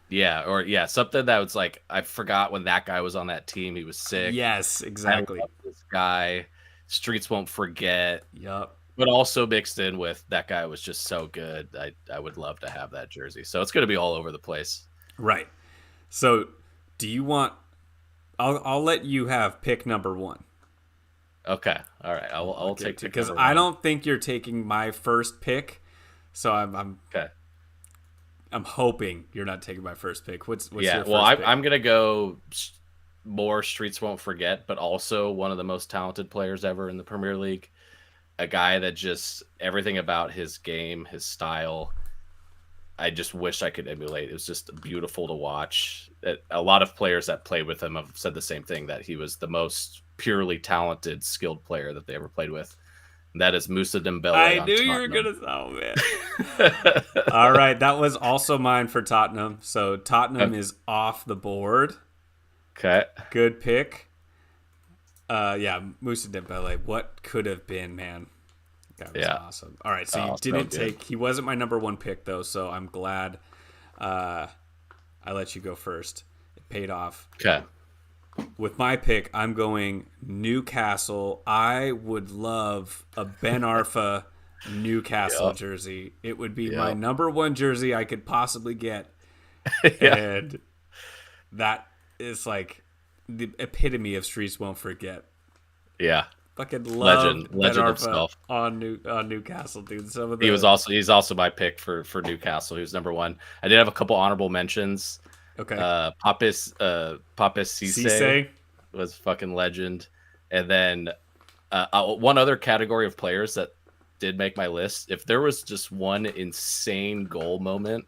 S4: Yeah, or something that was like, I forgot when that guy was on that team. He was sick.
S3: Yes, exactly.
S4: I love this guy. Streets won't forget.
S3: Yup.
S4: But also mixed in with that guy was just so good. I would love to have that jersey. So it's going to be all over the place.
S3: Right. So do you want... I'll let you have pick number 1.
S4: Okay. All right. I'll take pick
S3: because I don't think you're taking my first pick. So I'm
S4: okay.
S3: I'm hoping you're not taking my first pick. What's your first pick?
S4: I'm gonna go more Streets Won't Forget, but also one of the most talented players ever in the Premier League. A guy that just everything about his game, his style, I just wish I could emulate. It was just beautiful to watch. A lot of players that played with him have said the same thing, that he was the most purely talented, skilled player that they ever played with. And that is Moussa Dembele.
S3: I knew you were gonna. Oh man! All right, that was also mine for Tottenham. So Tottenham is off the board.
S4: Okay.
S3: Good pick. Moussa Dembele. What could have been, man? That was awesome. All right, so you didn't take. He wasn't my number 1 pick though, so I'm glad I let you go first. It paid off.
S4: Okay.
S3: With my pick, I'm going Newcastle. I would love a Ben Arfa Newcastle jersey. It would be my number 1 jersey I could possibly get. And that is like the epitome of Streets Won't Forget.
S4: Yeah.
S3: Fucking love
S4: legend himself
S3: on Newcastle, dude.
S4: He's also my pick for Newcastle. He was number 1. I did have a couple honorable mentions.
S3: Okay.
S4: Papis Cisse was fucking legend. And then one other category of players that did make my list. If there was just one insane goal moment,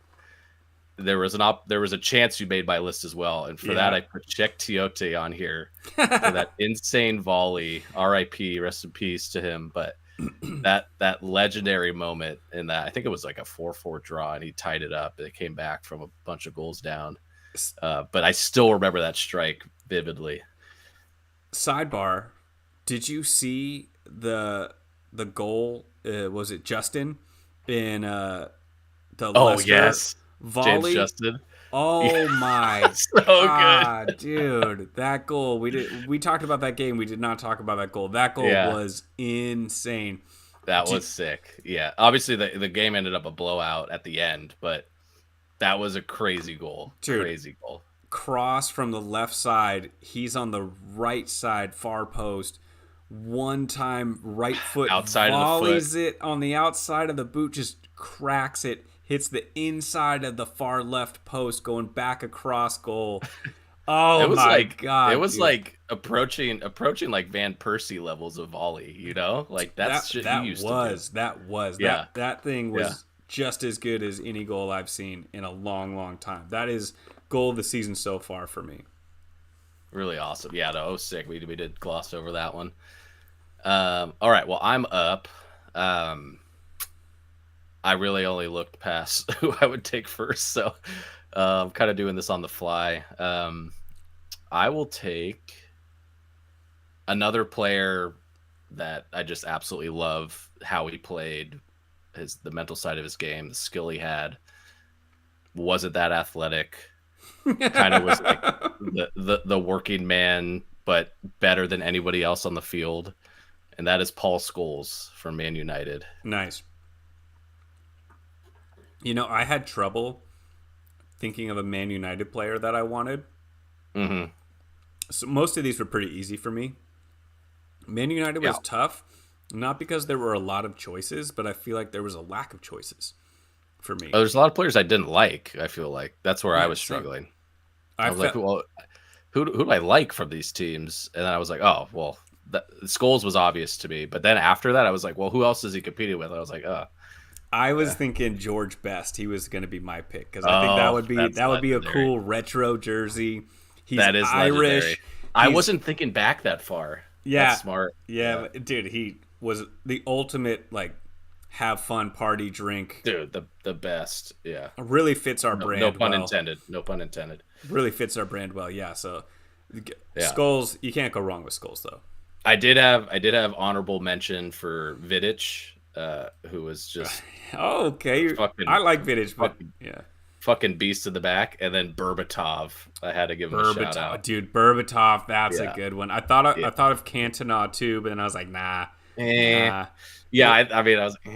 S4: there was a chance you made my list as well. And for that, I put Czech Tiote on here for that insane volley. R.I.P. Rest in peace to him. But that legendary moment in that, I think it was like a 4-4 draw, and he tied it up. It came back from a bunch of goals down. But I still remember that strike vividly.
S3: Sidebar: did you see the goal? Was it Justin in the Leicester volley?
S4: James Justin.
S3: Oh my
S4: so
S3: god,
S4: good.
S3: Dude! That goal we talked about that game. We did not talk about that goal. That goal was insane.
S4: That was sick. Yeah, obviously the game ended up a blowout at the end, but that was a crazy goal.
S3: Dude,
S4: crazy goal.
S3: Cross from the left side. He's on the right side, far post. One time, right foot
S4: outside
S3: volleys
S4: of the foot.
S3: it on the outside of the boot, just cracks it, hits the inside of the far left post, going back across goal. Oh
S4: It was
S3: my
S4: like
S3: god,
S4: it was
S3: dude.
S4: like approaching like Van Persie levels of volley, you know? Like that's shit he used to do.
S3: That
S4: Yeah.
S3: that thing
S4: Yeah.
S3: was just as good as any goal I've seen in a long time. That is goal of the season so far for me.
S4: Really awesome. Yeah, no, it was sick. We did gloss over that one. All right, well, I'm up. I really only looked past who I would take first, so I'm kind of doing this on the fly. I will take another player that I just absolutely love how he played, the mental side of his game, the skill he had. Wasn't that athletic? Kind of was like the working man, but better than anybody else on the field, and that is Paul Scholes from Man United.
S3: Nice. You know, I had trouble thinking of a Man United player that I wanted.
S4: Mm-hmm.
S3: So most of these were pretty easy for me. Man United was tough, not because there were a lot of choices, but I feel like there was a lack of choices for me.
S4: Oh, there's a lot of players I didn't like. I feel like that's where I was
S3: same.
S4: struggling. I was like, well, who do I like from these teams? And then I was like, oh, well, Scholes was obvious to me. But then after that, I was like, well, who else is he competing with? I was like,
S3: I was thinking George Best. He was going to be my pick because I think that would be a cool retro jersey. He's
S4: that is
S3: Irish.
S4: Legendary. I wasn't thinking back that far.
S3: Yeah,
S4: that's smart.
S3: Yeah, but dude, he was the ultimate like have fun party drink.
S4: Dude, the best. Yeah,
S3: really fits our brand.
S4: No pun
S3: well.
S4: intended. No pun intended.
S3: Really fits our brand well. Yeah. So Scholes, you can't go wrong with Scholes though.
S4: I did have honorable mention for Vidic, who was just
S3: okay. I like Vidic, but yeah.
S4: Fucking beast in the back, and then Berbatov. I had to give him a shout out.
S3: Dude, Berbatov, that's a good one. I thought of Cantona too, but then I was like, nah.
S4: Yeah, I mean, I was like,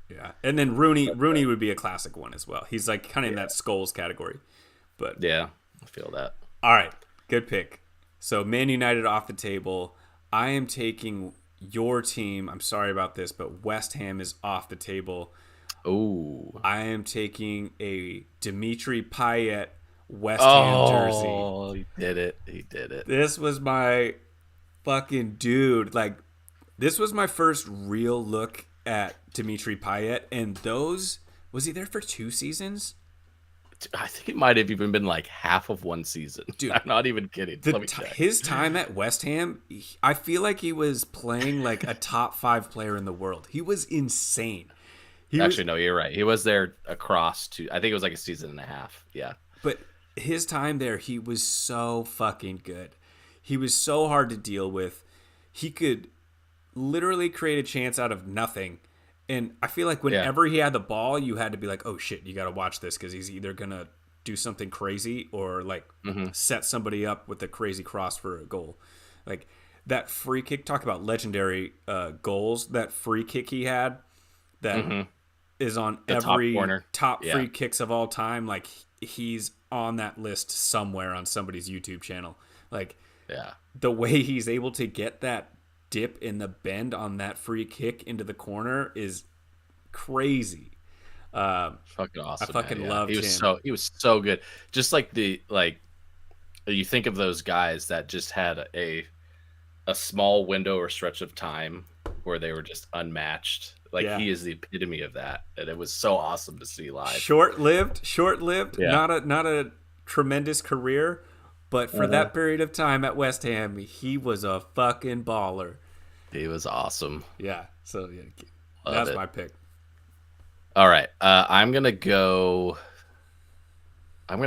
S4: yeah.
S3: And then Rooney would be a classic one as well. He's like kind of in that Scholes category. But
S4: yeah, I feel that.
S3: All right, good pick. So Man United off the table. I am taking your team. I'm sorry about this, but West Ham is off the table.
S4: Oh,
S3: I am taking a Dimitri Payet West Ham jersey.
S4: Oh, he did it.
S3: This was my fucking dude. Like, this was my first real look at Dimitri Payet, and was he there for 2 seasons?
S4: I think it might have even been like half of one season. Dude, I'm not even kidding.
S3: His time at West Ham, I feel like he was playing like a top 5 player in the world. He was insane.
S4: No, you're right. He was there across I think it was like a season and a half. Yeah.
S3: But his time there, he was so fucking good. He was so hard to deal with. He could literally create a chance out of nothing. And I feel like whenever he had the ball, you had to be like, oh shit, you got to watch this because he's either going to do something crazy or like set somebody up with a crazy cross for a goal. Like that free kick, talk about legendary goals, that free kick he had that is on every top free kicks of all time. Like he's on that list somewhere on somebody's YouTube channel. Like the way he's able to get that dip in the bend on that free kick into the corner is crazy.
S4: Fucking awesome.
S3: I fucking loved him.
S4: He was so good. Just like you think of those guys that just had a small window or stretch of time where they were just unmatched. Like he is the epitome of that, and it was so awesome to see live.
S3: Short-lived.
S4: Yeah.
S3: Not a tremendous career, but for that period of time at West Ham, he was a fucking baller.
S4: He was awesome.
S3: Yeah. So that's my pick.
S4: All right, I'm gonna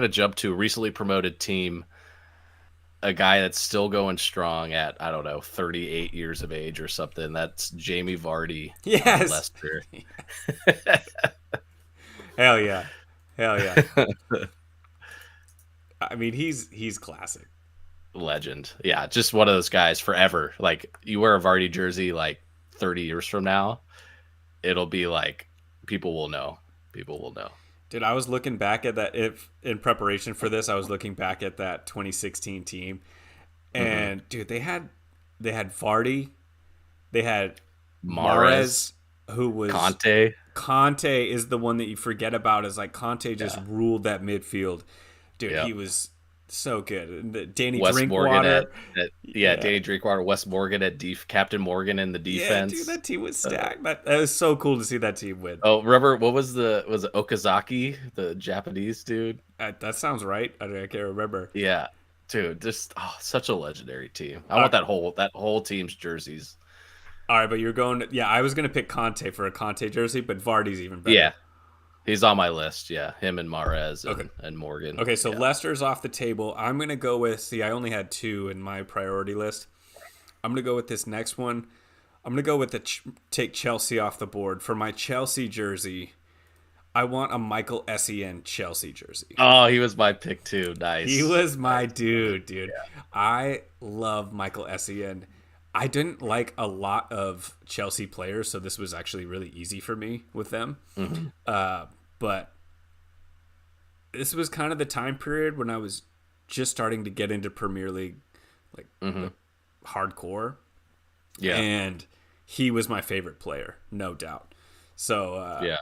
S4: jump to a recently promoted team. A guy that's still going strong at, I don't know, 38 years of age or something. That's Jamie Vardy.
S3: Yes.
S4: Leicester.
S3: Hell yeah. I mean, he's classic.
S4: Legend. Yeah, just one of those guys forever. Like, you wear a Vardy jersey like 30 years from now, it'll be like, people will know. Dude,
S3: I was looking back at that. If in preparation for this, I was looking back at that 2016 team, and dude, they had Vardy, they had Mahrez, who was
S4: Conte.
S3: Conte is the one that you forget about. Is like Conte just ruled that midfield, dude. He was So good. And Danny
S4: Wes Morgan
S3: Drinkwater.
S4: Danny Drinkwater, Wes Morgan at Captain Morgan in the
S3: Yeah, dude,
S4: defense.
S3: that team was stacked. That was so cool to see that team win.
S4: Oh, remember what was it Okazaki, the Japanese dude?
S3: That sounds right. I can't remember.
S4: Yeah, dude, just such a legendary team. I want that whole team's jerseys.
S3: All right, but you're going. I was gonna pick Conte for a Conte jersey, but Vardy's even better.
S4: Yeah, he's on my list. Yeah, him and Mahrez and Morgan.
S3: Okay, so Leicester's off the table. I'm gonna go with. See, I only had 2 in my priority list. I'm gonna go with this next one. I'm gonna go with take Chelsea off the board for my Chelsea jersey. I want a Michael Essien Chelsea jersey.
S4: Oh, he was my pick too. Nice.
S3: He was my dude. Yeah. I love Michael Essien. I didn't like a lot of Chelsea players, so this was actually really easy for me with them.
S4: Mm-hmm.
S3: But this was kind of the time period when I was just starting to get into Premier League, like hardcore.
S4: Yeah.
S3: And he was my favorite player, no doubt. So,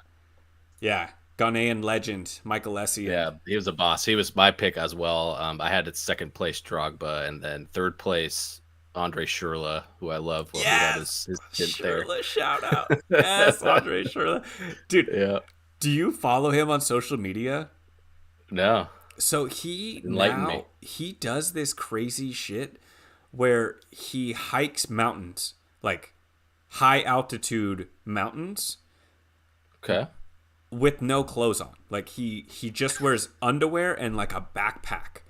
S3: yeah, Ghanaian legend, Michael Essien.
S4: Yeah, he was a boss. He was my pick as well. I had it second place Drogba, and then third place Andre Schürrle, who I love. Well,
S3: Yes,
S4: his there.
S3: Schürrle, shout out. Yes, Andre Schürrle. Dude,
S4: Yeah.
S3: do you follow him on social media?
S4: No.
S3: So he
S4: Enlighten me.
S3: he does this crazy shit where he hikes mountains, like high altitude mountains,
S4: Okay.
S3: with no clothes on. Like he just wears underwear and like a backpack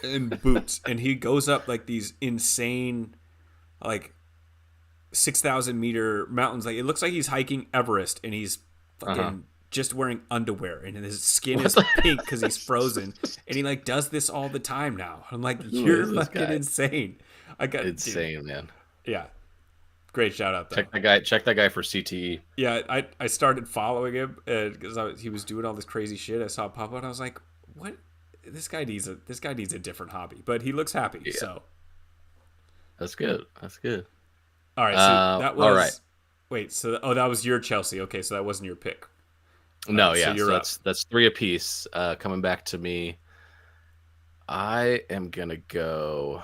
S3: and boots, and he goes up like these insane, like 6,000 meter mountains. Like it looks like he's hiking Everest, and he's fucking just wearing underwear, and his skin is pink because he's frozen. And he like does this all the time now. I'm like, you're fucking insane.
S4: Insane, man.
S3: Yeah. Great shout out though.
S4: Check that guy for CTE.
S3: Yeah, I started following him because he was doing all this crazy shit. I saw it pop up, and I was like, "What? This guy needs a different hobby." But he looks happy. Yeah. So
S4: that's good.
S3: All right. So that was
S4: all right.
S3: Wait. So that was your Chelsea. Okay, so that wasn't your pick.
S4: No,
S3: right,
S4: yeah.
S3: So
S4: that's 3 apiece. Coming back to me, I am gonna go.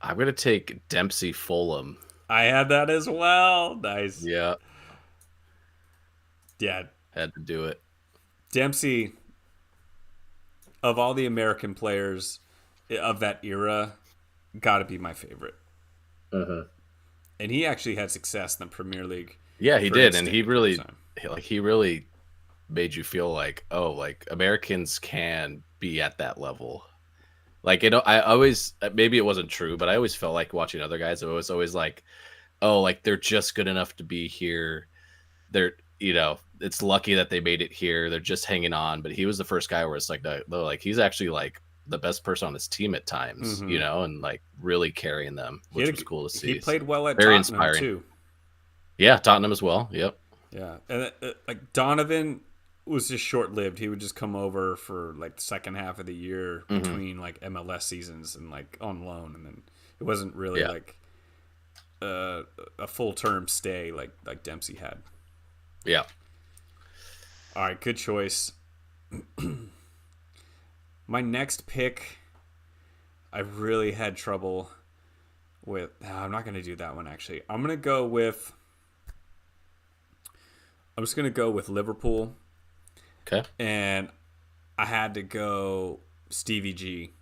S4: I'm gonna take Dempsey Fulham.
S3: I had that as well. Nice.
S4: Yeah.
S3: Yeah.
S4: Had to do it.
S3: Dempsey, of all the American players of that era, got to be my favorite. And he actually had success in the Premier League.
S4: Yeah, he did, and he really made you feel like, oh, like Americans can be at that level. Like, I always, maybe it wasn't true, but I always felt like watching other guys, it was always like, oh, like they're just good enough to be here. They're, it's lucky that they made it here. They're just hanging on. But he was the first guy where it's like, he's actually like the best person on his team at times, and like really carrying them, which was cool to see.
S3: He played well at
S4: Very
S3: Tottenham
S4: inspiring.
S3: too.
S4: Yeah, Tottenham as well. Yep.
S3: Yeah, and like Donovan was just short lived. He would just come over for like the second half of the year between like MLS seasons and like on loan, and then it wasn't really like a full term stay like Dempsey had.
S4: Yeah.
S3: All right, good choice. My next pick, I really had trouble with. I'm not going to do that one actually. I'm just going to go with Liverpool.
S4: Okay.
S3: And I had to go Stevie G.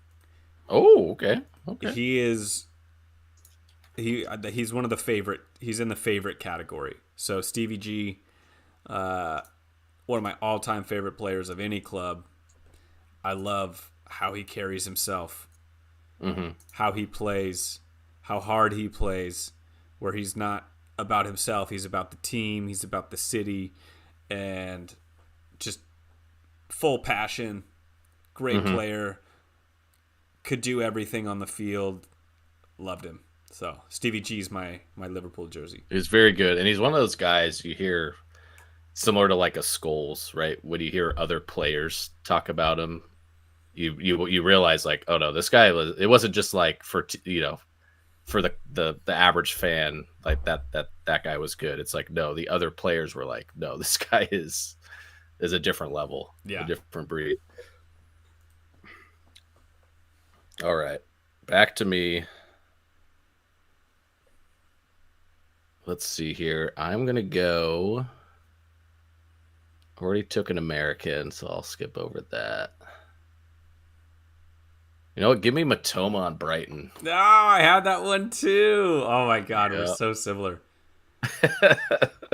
S4: Oh, okay.
S3: He's one of the favorite. He's in the favorite category. So Stevie G, one of my all-time favorite players of any club. I love how he carries himself, how he plays, how hard he plays, where he's not about himself. He's about the team. He's about the city, and just full passion. Great player. Could do everything on the field. Loved him. So Stevie G's my Liverpool jersey.
S4: He's very good, and he's one of those guys you hear similar to like a Scholes, right? When you hear other players talk about him, you realize like, oh no, this guy it wasn't just like for the average fan like that guy was good. It's like no, the other players were like, no, this guy is is a different level,
S3: Yeah.
S4: a different breed. All right, back to me. Let's see here. I'm gonna go. Already took an American, so I'll skip over that. You know what? Give me Matoma on Brighton.
S3: Oh, I had that one too. Oh my god, we're
S4: Yeah.
S3: so similar.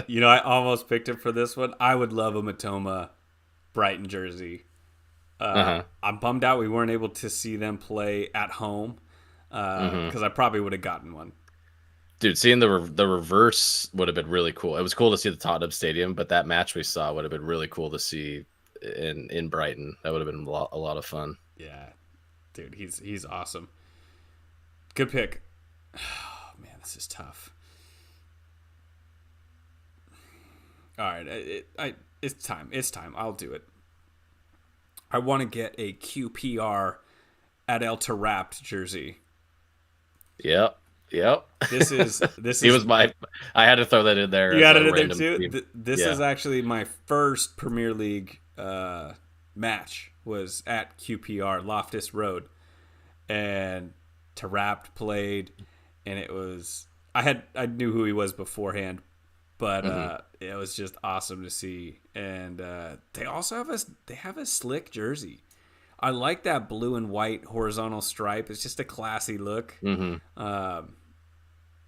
S3: You know, I almost picked it for this one. I would love a Matoma Brighton jersey. I'm bummed out we weren't able to see them play at home because I probably would have gotten one.
S4: Dude, seeing the reverse would have been really cool. It was cool to see the Tottenham Stadium, but that match we saw would have been really cool to see in Brighton. That would have been a lot of fun.
S3: Yeah, dude, he's awesome. Good pick. Oh man, this is tough. All right, it's time. It's time. I'll do it. I want to get a QPR at El Tarapt jersey.
S4: Yep.
S3: This
S4: He was my. I had to throw that in there.
S3: You got it in there too. This
S4: Yeah.
S3: is actually my first Premier League match. Was at QPR Loftus Road, and Tarapt played, and it was I knew who he was beforehand, but it was just awesome to see. And they also have a slick jersey. I like that blue and white horizontal stripe. It's just a classy look.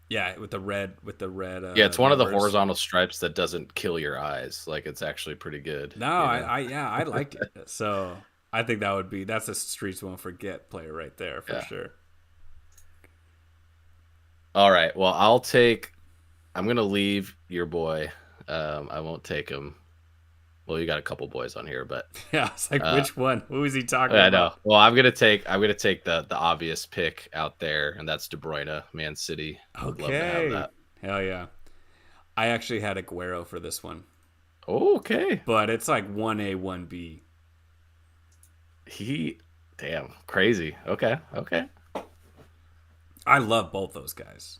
S3: Yeah, with the red.
S4: Yeah, it's one of the
S3: numbers.
S4: horizontal stripes that doesn't kill your eyes. Like, it's actually pretty good.
S3: No, I liked it. So I think that's a Streets Won't Forget player right there for sure.
S4: All right. Well, I'm gonna leave your boy. I won't take him. Well, you got a couple boys on here, but
S3: Yeah, it's like which one? Who is he talking
S4: I
S3: about?
S4: know. Well, I'm gonna take the obvious pick out there, and that's De Bruyne, Man City. I would love to have that.
S3: Hell yeah. I actually had Aguero for this one,
S4: Oh, okay.
S3: but it's like 1A, 1B.
S4: Damn, crazy. Okay.
S3: I love both those guys.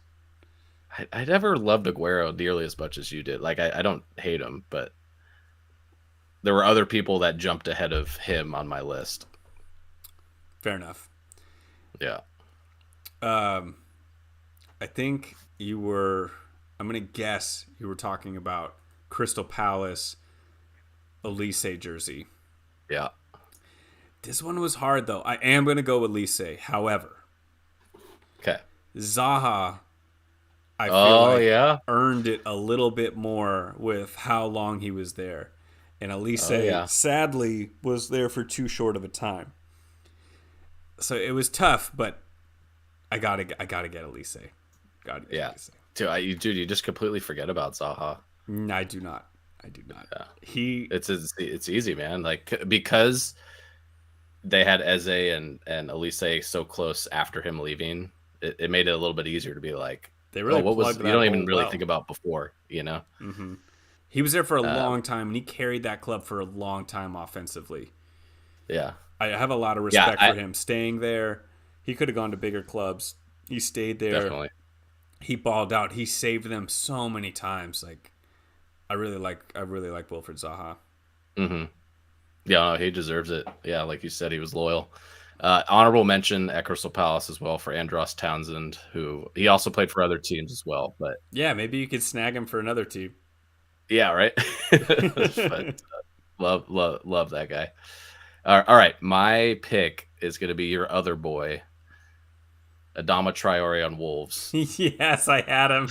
S4: I never loved Aguero nearly as much as you did. Like, I don't hate him, but there were other people that jumped ahead of him on my list.
S3: Fair enough.
S4: Yeah.
S3: I think I'm going to guess you were talking about Crystal Palace Elise jersey.
S4: Yeah.
S3: This one was hard, though. I am going to go with Elise. However,
S4: Okay.
S3: Zaha, I feel
S4: yeah.
S3: earned it a little bit more with how long he was there. And Elise, sadly, was there for too short of a time. So it was tough, but I gotta get Elise. Elise.
S4: Dude, you just completely forget about Zaha.
S3: I do not.
S4: Yeah.
S3: It's
S4: It's easy, man. Like, because they had Eze and Elise so close after him leaving, it made it a little bit easier to be like,
S3: they really
S4: what was
S3: plugged
S4: you
S3: that
S4: don't even
S3: hole
S4: really
S3: well.
S4: think about before, you know?
S3: Mm-hmm. He was there for a long time, and he carried that club for a long time offensively.
S4: Yeah.
S3: I have a lot of respect for him staying there. He could have gone to bigger clubs. He stayed there.
S4: Definitely.
S3: He balled out. He saved them so many times. Like, I really like Wilfried Zaha.
S4: Mm-hmm. Yeah, no, he deserves it. Yeah, like you said, he was loyal. Honorable mention at Crystal Palace as well for Andros Townsend, who he also played for other teams as well. But
S3: yeah, maybe you could snag him for another team.
S4: yeah, right. But, love that guy. All right, my pick is going to be your other boy, Adama Traore on Wolves.
S3: Yes, I had him.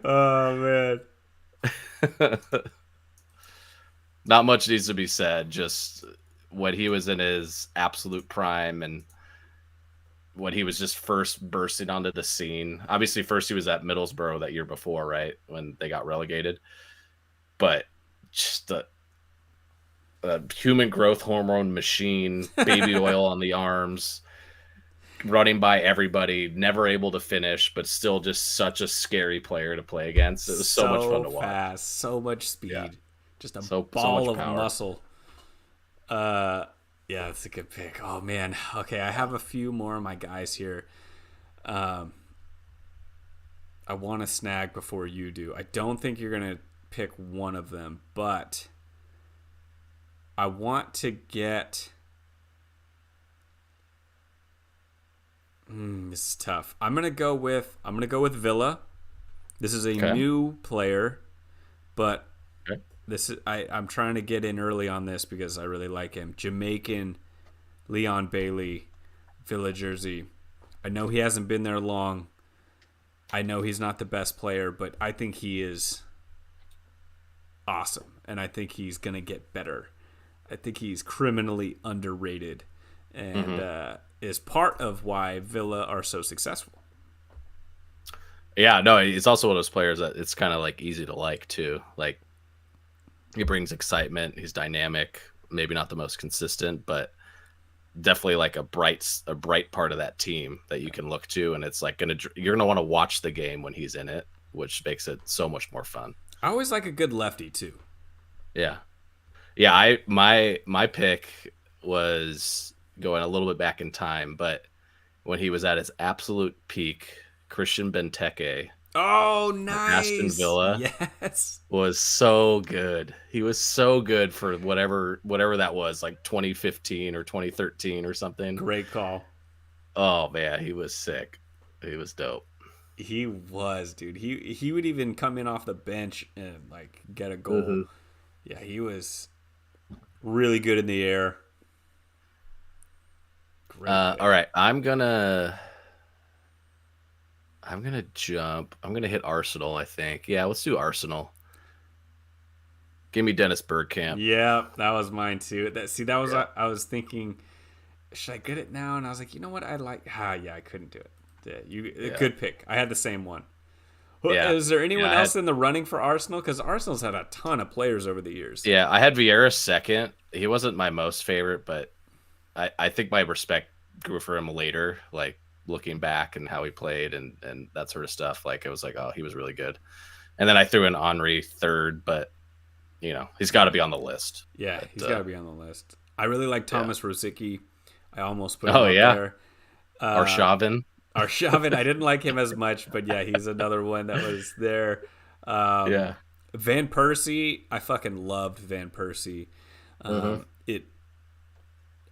S3: Oh man.
S4: Not much needs to be said. Just when he was in his absolute prime and when he was just first bursting onto the scene. Obviously, first he was at Middlesbrough that year before, right? When they got relegated. But just a human growth hormone machine, baby oil on the arms, running by everybody, never able to finish, but still just such a scary player to play against. It was so much fun to watch.
S3: Fast, so much speed.
S4: Yeah.
S3: Just a
S4: So
S3: ball
S4: much
S3: of
S4: power.
S3: muscle. Yeah, that's a good pick. Oh man. Okay, I have a few more of my guys here. I want to snag before you do. I don't think you're gonna pick one of them, but I want to get. This is tough. I'm gonna go with Villa. This is a new player, but this is I'm trying to get in early on this because I really like him. Jamaican Leon Bailey, Villa jersey. I know he hasn't been there long. I know he's not the best player, but I think he is awesome, and I think he's gonna get better. I think he's criminally underrated, and is part of why Villa are so successful.
S4: Yeah, no, he's also one of those players that it's kind of like easy to like too. Like he brings excitement. He's dynamic. Maybe not the most consistent, but definitely like a bright part of that team that you can look to, and it's like you're gonna want to watch the game when he's in it, which makes it so much more fun.
S3: I always like a good lefty too.
S4: Yeah. My pick was going a little bit back in time, but when he was at his absolute peak, Christian Benteke.
S3: Oh, nice!
S4: Aston Villa,
S3: yes,
S4: was so good. He was so good for whatever that was, like 2015 or 2013 or something.
S3: Great call.
S4: Oh man, he was sick. He was dope.
S3: He was, dude. He would even come in off the bench and like get a goal. Mm-hmm. Yeah, he was really good in the air.
S4: Great. All right, I'm gonna jump. I'm gonna hit Arsenal, I think. Yeah, let's do Arsenal. Give me Dennis Bergkamp.
S3: Yeah, that was mine too. I was thinking, should I get it now? And I was like, you know what? I couldn't do it. Yeah, good pick. I had the same one. Yeah. Is there anyone else in the running for Arsenal? Because Arsenal's had a ton of players over the years.
S4: Yeah, I had Vieira second. He wasn't my most favorite, but I think my respect grew for him later, like looking back and how he played and that sort of stuff. Like, it was like, oh, he was really good. And then I threw in Henry third, but, you know, he's got to be on the list.
S3: Yeah, he's got to be on the list. I really like Thomas Rosicky. I almost put him up there.
S4: Arshavin.
S3: I didn't like him as much, but yeah, he's another one that was there. Van Persie, I fucking loved Van Persie.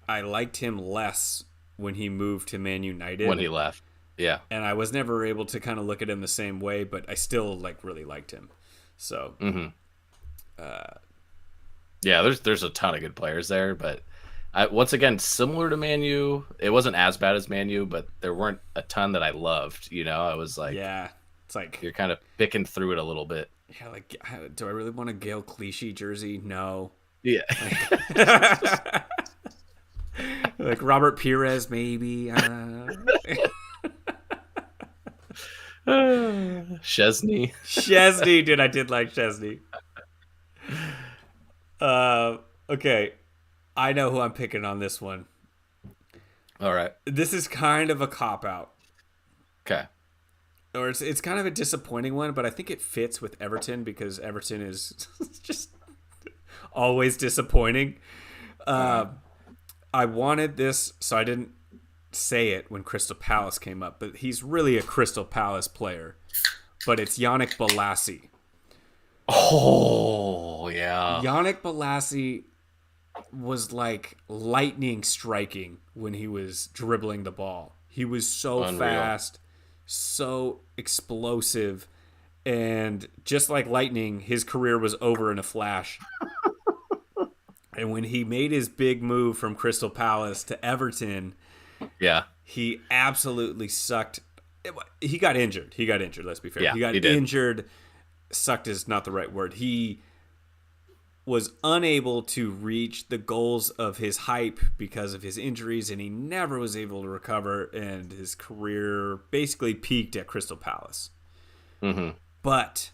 S3: I liked him less when he moved to Man United.
S4: When he left, yeah.
S3: And I was never able to kind of look at him the same way, but I still really liked him. So,
S4: there's a ton of good players there, but. Once again, similar to Man U, it wasn't as bad as Man U, but there weren't a ton that I loved. You know, I was like,
S3: it's like
S4: you're kind of picking through it a little bit.
S3: Yeah, like, do I really want a Gail Clichy jersey? No.
S4: Yeah.
S3: Like Robert Pires, maybe.
S4: Chesney,
S3: dude, I did like Chesney. Okay. I know who I'm picking on this one.
S4: All right.
S3: This is kind of a cop-out.
S4: Okay.
S3: Or it's kind of a disappointing one, but I think it fits with Everton because Everton is just always disappointing. I wanted this, so I didn't say it when Crystal Palace came up, but he's really a Crystal Palace player. But it's Yannick Bolasie.
S4: Oh, yeah.
S3: Yannick Bolasie was like lightning striking when he was dribbling the ball. He was so fast, so explosive, and just like lightning, his career was over in a flash. And when he made his big move from Crystal Palace to Everton, he absolutely sucked. He got injured. Let's be fair.
S4: Yeah,
S3: he got injured. Sucked is not the right word. He was unable to reach the goals of his hype because of his injuries, and he never was able to recover, and his career basically peaked at Crystal Palace. Mm-hmm. But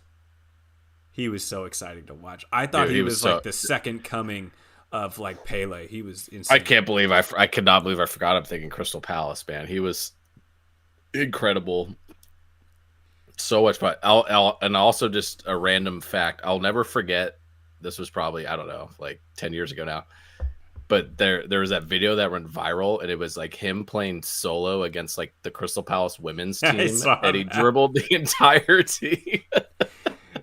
S3: he was so exciting to watch. I thought he was like the second coming of like Pele. He was insane.
S4: I can't believe I cannot believe I forgot him thinking Crystal Palace, man. He was incredible. So much fun. And also just a random fact. I'll never forget. This was probably, I don't know, like 10 years ago now. But there was that video that went viral, and it was like him playing solo against like the Crystal Palace women's team, and he dribbled the entire team.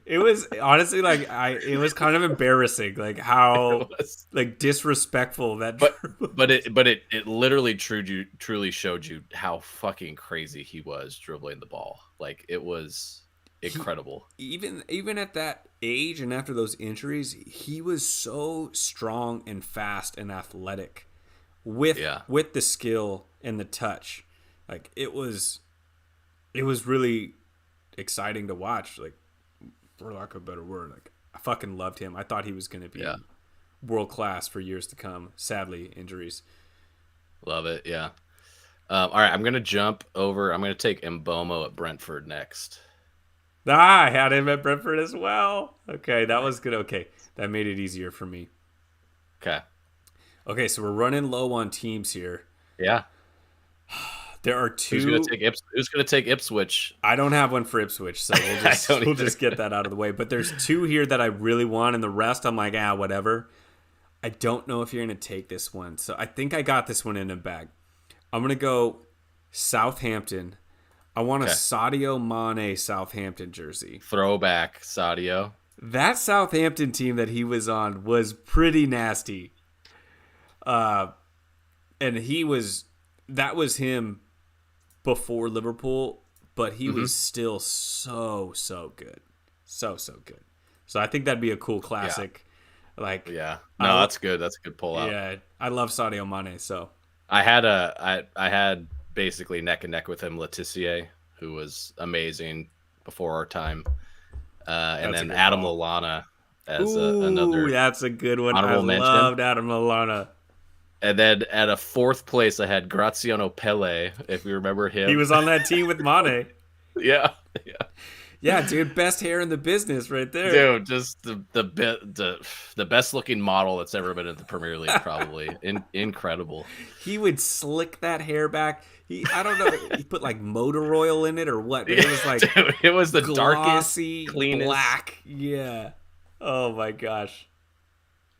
S3: It was honestly like it was kind of embarrassing, like how
S4: was.
S3: like disrespectful that.
S4: But it literally truly showed you how fucking crazy he was dribbling the ball. Like it was incredible.
S3: Even at that age and after those injuries, he was so strong and fast and athletic with the skill and the touch. Like it was really exciting to watch. Like, for lack of a better word, like I fucking loved him. I thought he was going to be world class for years to come. Sadly, injuries.
S4: Love it. Yeah. All right, I'm gonna jump over. I'm gonna take Mbomo at Brentford next.
S3: I had him at Brentford as well. Okay, that was good. Okay, that made it easier for me. Okay, so we're running low on teams here.
S4: Yeah.
S3: There are two.
S4: Who's gonna take Ipswich?
S3: I don't have one for Ipswich, so we'll just get that out of the way. But there's two here that I really want, and the rest I'm like, whatever. I don't know if you're gonna take this one, so I think I got this one in a bag. I'm gonna go Southampton. I want a Sadio Mane Southampton jersey.
S4: Throwback Sadio.
S3: That Southampton team that he was on was pretty nasty. And that was him before Liverpool, but he was still so good. So good. So I think that'd be a cool classic.
S4: Yeah. No, that's good. That's a good pull out.
S3: Yeah. I love Sadio Mane, so
S4: I had basically neck and neck with him, Letitia, who was amazing before our time. And then Adam Lallana as another.
S3: That's a good one. I
S4: mention.
S3: Loved Adam Lallana.
S4: And then at a fourth place, I had Graziano Pele, if you remember him.
S3: He was on that team with Mane.
S4: Yeah.
S3: Yeah, dude, best hair in the business right there.
S4: Dude, just the best looking model that's ever been in the Premier League, probably. Incredible.
S3: He would slick that hair back. I don't know, he put like motor oil in it or what, but it was like
S4: dude, it was the
S3: glossy,
S4: darkest, cleanest,
S3: black. Yeah. Oh my gosh.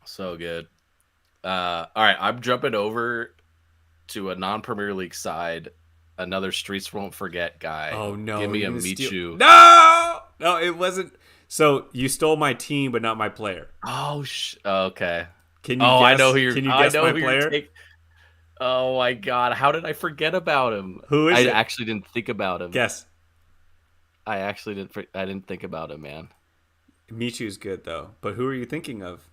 S4: So good. All right, I'm jumping over to a non-Premier League side. Another Streets Won't Forget guy.
S3: Oh no!
S4: Give me a Michu.
S3: No, it wasn't. So you stole my team, but not my player.
S4: Oh okay.
S3: Can you? Guess,
S4: I know who you're.
S3: Can you guess my player?
S4: Oh my god! How did I forget about him?
S3: Who is it?
S4: I actually didn't think about him.
S3: Guess.
S4: I actually didn't. I didn't think about him, man.
S3: Michu's good though, but who are you thinking of?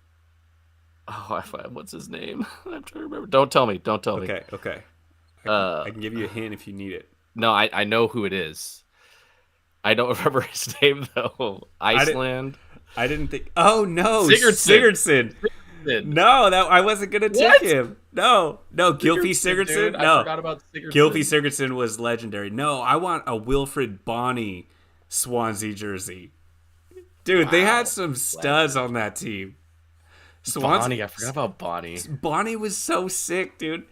S4: Oh, what's his name? I'm trying to remember. Don't tell me.
S3: Okay. I can give you a hint if you need it.
S4: No, I know who it is. I don't remember his name though. Iceland.
S3: I didn't think. Oh no,
S4: Sigurdsson.
S3: No, I wasn't gonna take him. No, Gylfi Sigurdsson.
S4: Dude,
S3: no,
S4: I forgot about Sigurdsson.
S3: Gylfi Sigurdsson was legendary. No, I want a Wilfred Bonny Swansea jersey. Dude, they had some studs on that team.
S4: Bonny, I forgot about Bonny.
S3: Bonny was so sick, dude.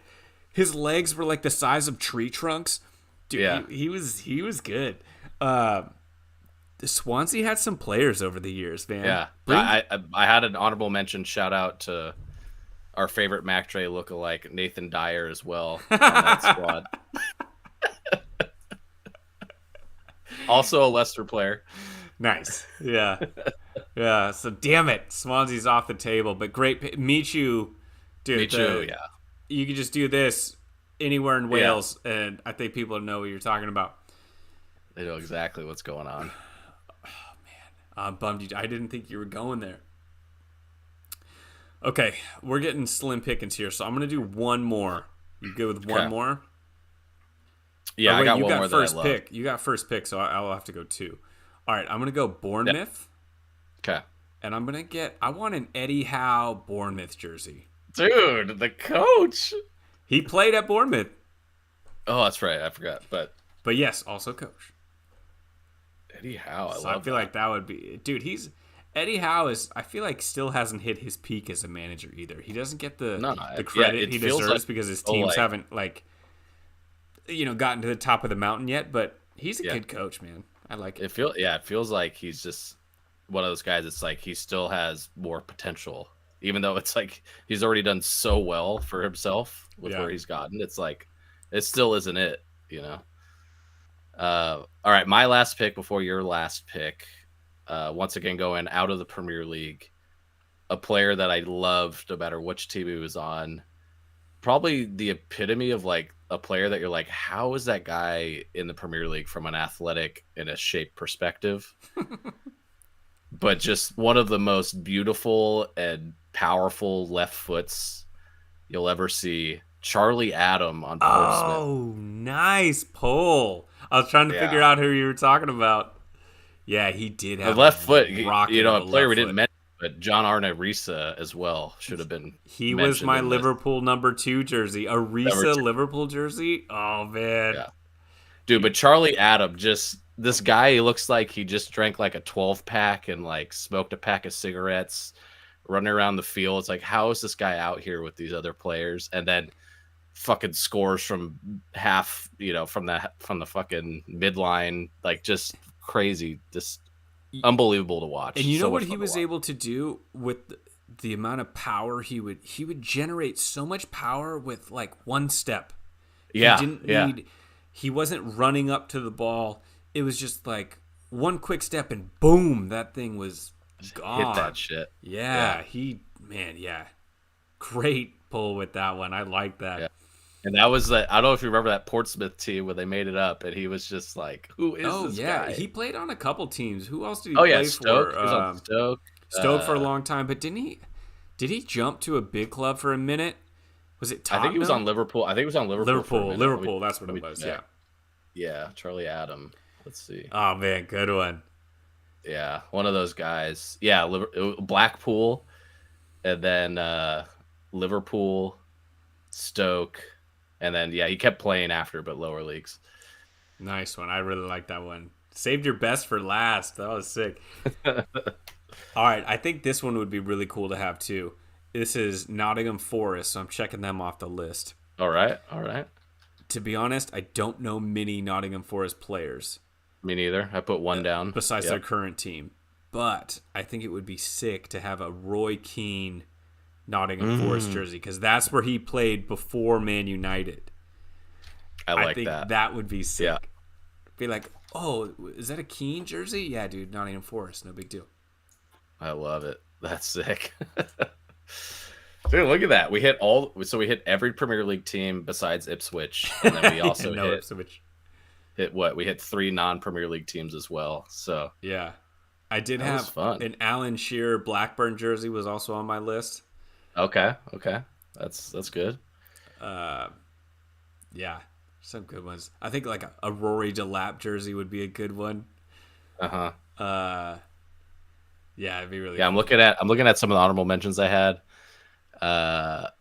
S3: His legs were like the size of tree trunks. Dude, yeah. he was good. Swansea had some players over the years, man.
S4: Yeah. I had an honorable mention shout out to our favorite Mac Dre lookalike, Nathan Dyer, as well on that squad. Also a Leicester player.
S3: Nice. Yeah. Yeah. So damn it. Swansea's off the table, but great. Michu, dude.
S4: Michu, yeah.
S3: You could just do this anywhere in Wales, and I think people know what you're talking about.
S4: They know exactly what's going on.
S3: Oh, man. I'm bummed. I didn't think you were going there. Okay. We're getting slim pickings here, so I'm going to do one more. You good with one more?
S4: Yeah, I got one more
S3: first
S4: that I
S3: pick. You got first pick, so I'll have to go two. All right, I'm going to go Bournemouth.
S4: Okay.
S3: And I want an Eddie Howe Bournemouth jersey.
S4: Dude, the coach.
S3: He played at Bournemouth.
S4: Oh, that's right. I forgot. But
S3: yes, also coach.
S4: Eddie Howe.
S3: I feel like that would be... Dude, Eddie Howe I feel like still hasn't hit his peak as a manager either. He doesn't get the credit he deserves because his teams haven't, gotten to the top of the mountain yet, but he's a good coach, man. I like it.
S4: It feels like he's just one of those guys. It's like he still has more potential, even though it's like he's already done so well for himself with where he's gotten. It's like it still isn't it, All right, my last pick before your last pick. once again going out of the Premier League, a player that I loved no matter which team he was on. Probably the epitome of like a player that you're like, how is that guy in the Premier League from an athletic and a shape perspective? But just one of the most beautiful and powerful left foots you'll ever see. Charlie Adam on Portsmouth.
S3: Oh, nice pull. I was trying to figure out who you were talking about. Yeah, he did have
S4: the left foot. A player we didn't mention, but John Arne Riise as well should have been.
S3: He was my Liverpool number 2 jersey. A Riise Liverpool jersey? Oh, man.
S4: Yeah. Dude, but Charlie Adam, just this guy, he looks like he just drank like a 12-pack and like smoked a pack of cigarettes, running around the field. It's like, how is this guy out here with these other players? And then fucking scores from half, from the fucking midline, like just crazy, just unbelievable to watch.
S3: And you know what he was able to do with the amount of power he would generate so much power with like one step. He wasn't running up to the ball. It was just like one quick step and boom, that thing was gone.
S4: Hit that shit.
S3: Yeah. Great pull with that one. I like that. Yeah.
S4: And that was I don't know if you remember that Portsmouth team where they made it up, and he was just like, "Who is this guy?"
S3: He played on a couple teams. Who else did he play
S4: Stoke.
S3: for?
S4: He was on Stoke.
S3: Stoke for a long time, but didn't he? Did he jump to a big club for a minute? Was it Tottenham?
S4: I think he was on Liverpool.
S3: Liverpool. That's what it was. Yeah.
S4: Yeah, Charlie Adam. Let's see.
S3: Oh man, good one.
S4: Yeah, one of those guys. Yeah, Blackpool, and then Liverpool, Stoke. And then, he kept playing after, but lower leagues.
S3: Nice one. I really like that one. Saved your best for last. That was sick. All right. I think this one would be really cool to have, too. This is Nottingham Forest, so I'm checking them off the list.
S4: All right.
S3: To be honest, I don't know many Nottingham Forest players.
S4: Me neither. I put one down.
S3: Besides their current team. But I think it would be sick to have a Roy Keane Nottingham Forest jersey, because that's where he played before Man United.
S4: I
S3: think that would be sick. Yeah. Be like, oh, is that a Keane jersey? Yeah, dude, Nottingham Forest, no big deal.
S4: I love it. That's sick. Dude, look at that. We hit every Premier League team besides Ipswich, and then we also we hit 3 non-Premier League teams as well. So
S3: yeah, I did have an Alan Shearer Blackburn jersey was also on my list.
S4: Okay, that's good.
S3: Yeah, some good ones. I think like a Rory Delap jersey would be a good one. Yeah, it'd be really.
S4: Yeah, cool. I'm looking at some of the honorable mentions I had. A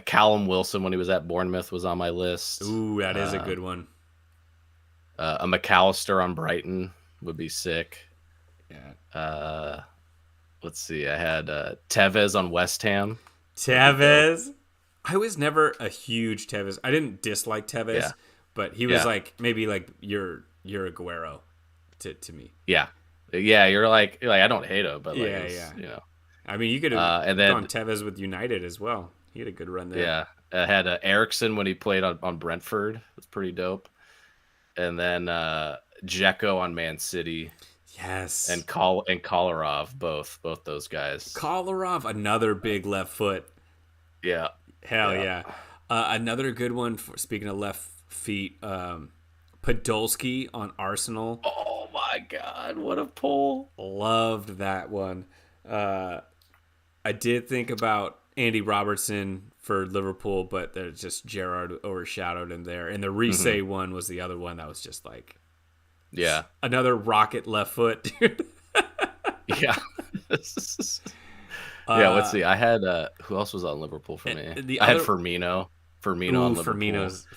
S4: Callum Wilson when he was at Bournemouth was on my list.
S3: Ooh, that is a good one.
S4: A McAllister on Brighton would be sick.
S3: Yeah.
S4: Let's see. I had Tevez on West Ham.
S3: Tevez. I was never a huge Tevez. I didn't dislike Tevez, but he was like maybe like you're Aguero to me.
S4: Yeah. You're like I don't hate him, but
S3: I mean, you could have gone Tevez with United as well. He had a good run there.
S4: Yeah, I had Eriksson when he played on Brentford. That's pretty dope. And then Dzeko on Man City.
S3: Yes.
S4: And Kolarov, both those guys.
S3: Kolarov, another big left foot.
S4: Yeah.
S3: Hell yeah. Another good one, speaking of left feet, Podolski on Arsenal.
S4: Oh my God, what a pull.
S3: Loved that one. I did think about Andy Robertson for Liverpool, but there's just Gerrard overshadowed him there. And the Riise one was the other one that was just like, another rocket left foot.
S4: Yeah. Let's see. I had who else was on Liverpool for me? I had Firmino. Firmino on Liverpool.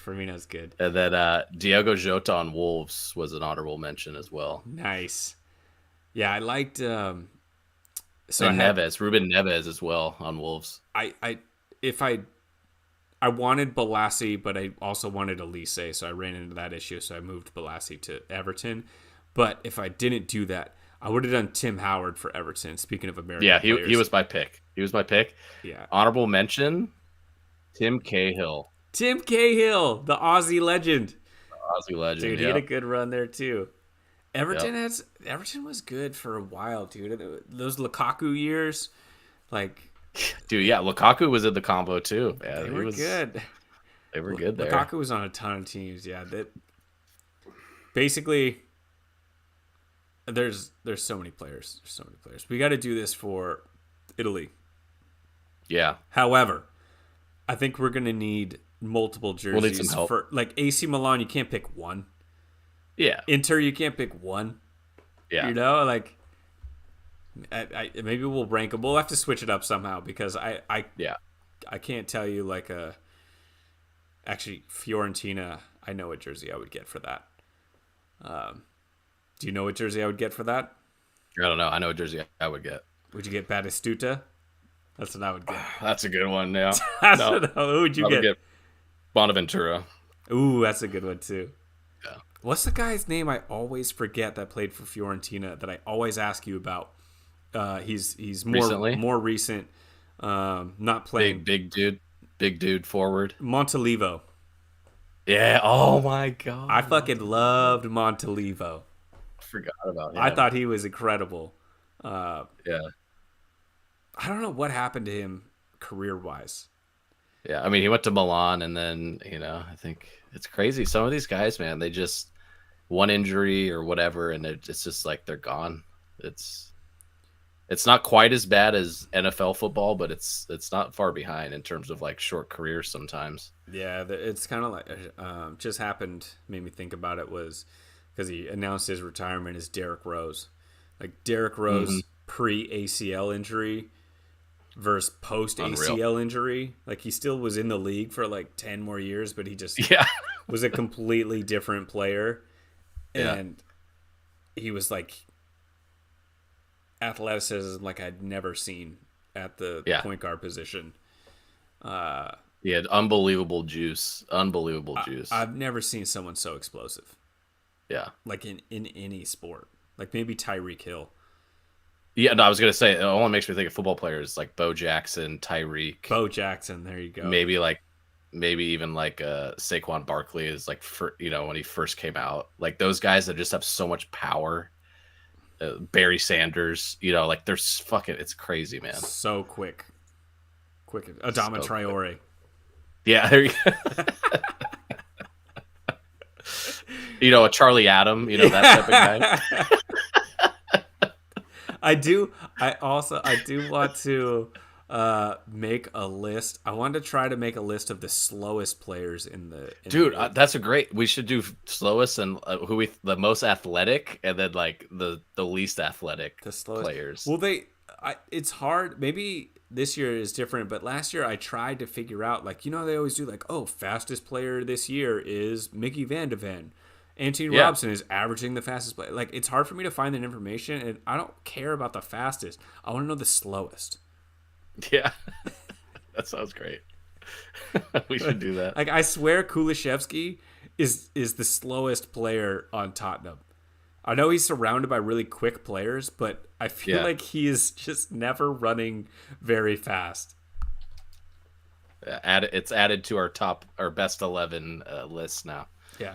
S3: Firmino's good.
S4: And then Diogo Jota on Wolves was an honorable mention as well.
S3: Nice. Yeah, I liked
S4: Ruben Neves as well on Wolves.
S3: I wanted Balassi, but I also wanted Elise, so I ran into that issue, so I moved Balassi to Everton. But if I didn't do that, I would have done Tim Howard for Everton. Speaking of American players.
S4: He was my pick.
S3: Yeah.
S4: Honorable mention, Tim Cahill.
S3: The Aussie legend.
S4: Dude,
S3: he had a good run there too. Everton was good for a while, dude. Those Lukaku years, like,
S4: Dude, yeah, Lukaku was in the combo too. Yeah,
S3: they were good.
S4: They were good there.
S3: Lukaku was on a ton of teams. Yeah, that basically there's so many players. There's so many players. We got to do this for Italy.
S4: Yeah.
S3: However, I think we're gonna need multiple jerseys.
S4: We'll need some help.
S3: For like AC Milan. You can't pick one.
S4: Yeah.
S3: Inter, you can't pick one.
S4: Yeah.
S3: You know, like maybe we'll rank them. We'll have to switch it up somehow because I can't tell you like actually Fiorentina. I know what jersey I would get for that. Do you know what jersey I would get for that?
S4: I don't know. I know what jersey I would get.
S3: Would you get Batistuta? That's what I would get.
S4: That's a good one. Yeah.
S3: Who would you
S4: I would
S3: get?
S4: Bonaventura.
S3: Ooh, that's a good one too.
S4: Yeah.
S3: What's the guy's name I always forget that played for Fiorentina that I always ask you about? He's more recent. Not playing.
S4: Big dude forward.
S3: Montalivo.
S4: Yeah. Oh my god.
S3: I fucking loved Montalivo.
S4: I forgot about him.
S3: I thought he was incredible.
S4: Yeah.
S3: I don't know what happened to him career-wise.
S4: Yeah, I mean, he went to Milan, and then I think it's crazy. Some of these guys, man, they just one injury or whatever, and it's just like they're gone. It's not quite as bad as NFL football, but it's not far behind in terms of like short careers sometimes.
S3: Yeah, it's kind of like just happened. Made me think about it was because he announced his retirement as Derrick Rose, like Derrick Rose pre ACL injury versus post ACL injury. Like he still was in the league for like 10 more years, but he just was a completely different player. And he was like athleticism like I'd never seen at the point guard position.
S4: He had unbelievable juice.
S3: I've never seen someone so explosive.
S4: Yeah.
S3: Like in any sport. Like maybe Tyreek Hill.
S4: Yeah, no, I was gonna say it only makes me think of football players like Bo Jackson, Tyreek.
S3: Bo Jackson, there you go.
S4: Maybe even like Saquon Barkley is like when he first came out. Like those guys that just have so much power. Barry Sanders, like there's it's crazy, man.
S3: So quick. Adama Traore.
S4: Quick. Yeah, there you go. A Charlie Adam, that type of guy.
S3: I do want to make a list. I want to try to make a list of the slowest players in the
S4: that's a great. We should do slowest and the most athletic, and then like the least athletic,
S3: the slowest
S4: players.
S3: Well, it's hard. Maybe this year is different, but last year I tried to figure out they always do fastest player this year is Mickey Van de Ven. Anthony Robinson is averaging the fastest play. Like it's hard for me to find that information, and I don't care about the fastest. I want to know the slowest.
S4: Yeah, that sounds great. We should do that.
S3: Like I swear, Kulishevsky is the slowest player on Tottenham. I know he's surrounded by really quick players, but I feel like he is just never running very fast.
S4: It's added to our best 11 list now.
S3: Yeah,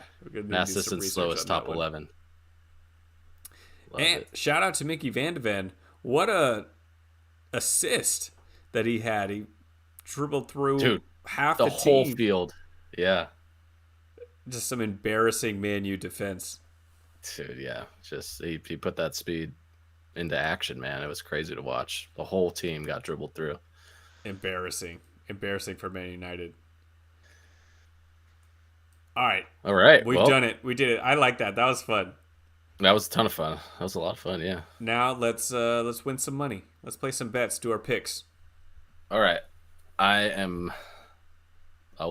S4: fastest and slowest top 11.
S3: And shout out to Mickey Van de Ven. What a assist that he had. He dribbled through half the
S4: whole
S3: team.
S4: Field. Yeah.
S3: Just some embarrassing Man U defense.
S4: Dude, yeah. Just he put that speed into action, man. It was crazy to watch. The whole team got dribbled through.
S3: Embarrassing for Man United. All right. We've done it. We did it. I like that. That was fun.
S4: That was a ton of fun. That was a lot of fun, yeah.
S3: Now let's win some money. Let's play some bets, do our picks.
S4: All right. I'll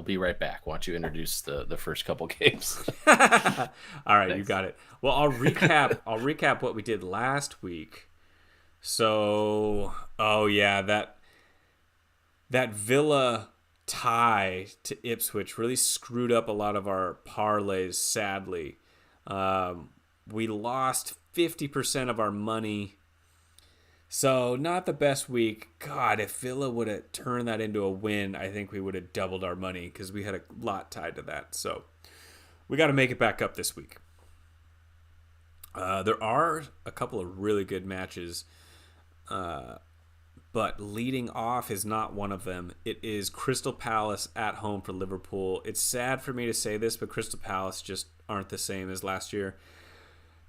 S4: be right back. Why don't you introduce the first couple games?
S3: All right, thanks. You got it. Well, I'll recap what we did last week. So, that Villa tie to Ipswich really screwed up a lot of our parlays, sadly. We lost 50% of our money. So, not the best week. God, if Villa would have turned that into a win, I think we would have doubled our money because we had a lot tied to that. So, we got to make it back up this week. There are a couple of really good matches, but leading off is not one of them. It is Crystal Palace at home for Liverpool. It's sad for me to say this, but Crystal Palace just aren't the same as last year.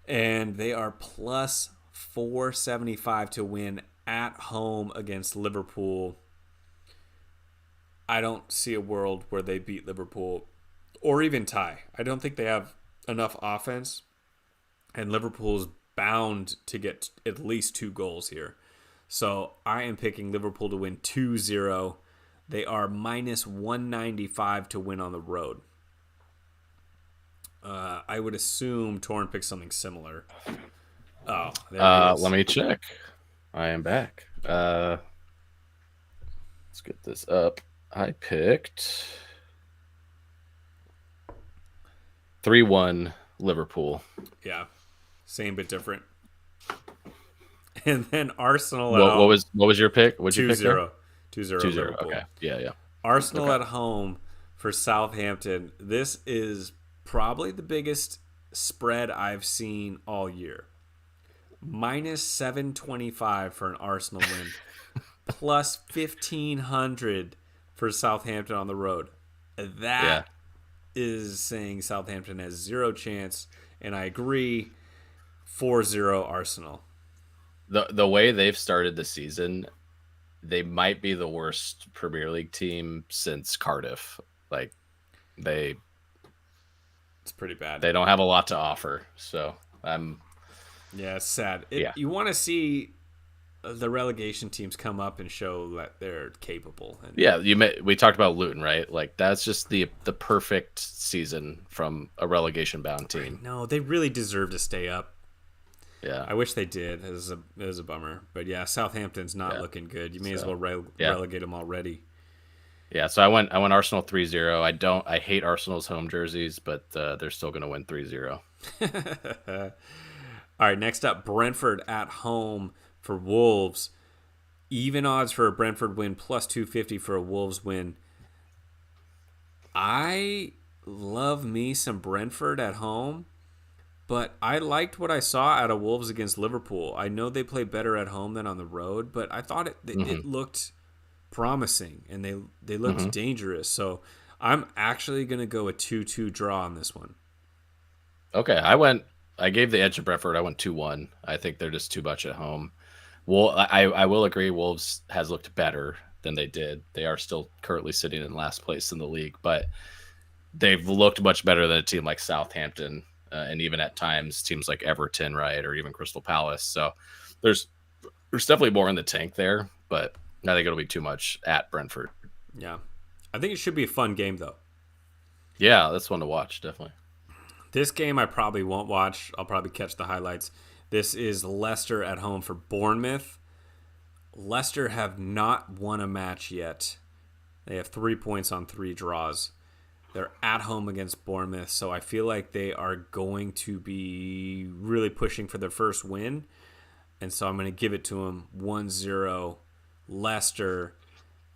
S3: And they are plus 475 to win at home against Liverpool. I don't see a world where they beat Liverpool or even tie. I don't think they have enough offense, and Liverpool's bound to get at least 2 goals here. So I am picking Liverpool to win 2-0. They are minus 195 to win on the road. I would assume Torn picked something similar. Oh, there it is.
S4: Let me check. I am back. Let's get this up. I picked 3-1 Liverpool.
S3: Yeah, same but different. And then Arsenal.
S4: What was your pick? What'd you pick?
S3: 2-0.
S4: 2-0.
S3: Liverpool.
S4: Okay. Yeah.
S3: Arsenal at home for Southampton. This is probably the biggest spread I've seen all year. Minus 725 for an Arsenal win. Plus 1,500 for Southampton on the road. That is saying Southampton has 0 chance, and I agree. 4-0 Arsenal.
S4: The way they've started the season, they might be the worst Premier League team since Cardiff. Like
S3: it's pretty bad.
S4: They don't have a lot to offer. So
S3: yeah, it's sad. You want to see the relegation teams come up and show that they're capable. And
S4: we talked about Luton, right? Like that's just the perfect season from a relegation bound team.
S3: No, they really deserve to stay up.
S4: Yeah,
S3: I wish they did. It was a bummer, but yeah, Southampton's not looking good. You may as well relegate them already.
S4: Yeah, so I went Arsenal 3-0. I hate Arsenal's home jerseys, but they're still going to win 3-0.
S3: All right, next up, Brentford at home for Wolves. Even odds for a Brentford win, plus 250 for a Wolves win. I love me some Brentford at home. But I liked what I saw out of Wolves against Liverpool. I know they play better at home than on the road, but I thought it looked promising, and they looked dangerous. So I'm actually going to go a 2-2 draw on this one.
S4: Okay, I gave the edge to Brentford. I went 2-1. I think they're just too much at home. Well, I will agree Wolves has looked better than they did. They are still currently sitting in last place in the league, but they've looked much better than a team like Southampton. And even at times teams like Everton, right, or even Crystal Palace. So there's definitely more in the tank there, but I think it'll be too much at Brentford.
S3: Yeah. I think it should be a fun game, though.
S4: Yeah, that's one to watch, definitely.
S3: This game I probably won't watch. I'll probably catch the highlights. This is Leicester at home for Bournemouth. Leicester have not won a match yet. They have 3 points on 3 draws. They're at home against Bournemouth, so I feel like they are going to be really pushing for their first win. And so I'm going to give it to them 1-0 Leicester.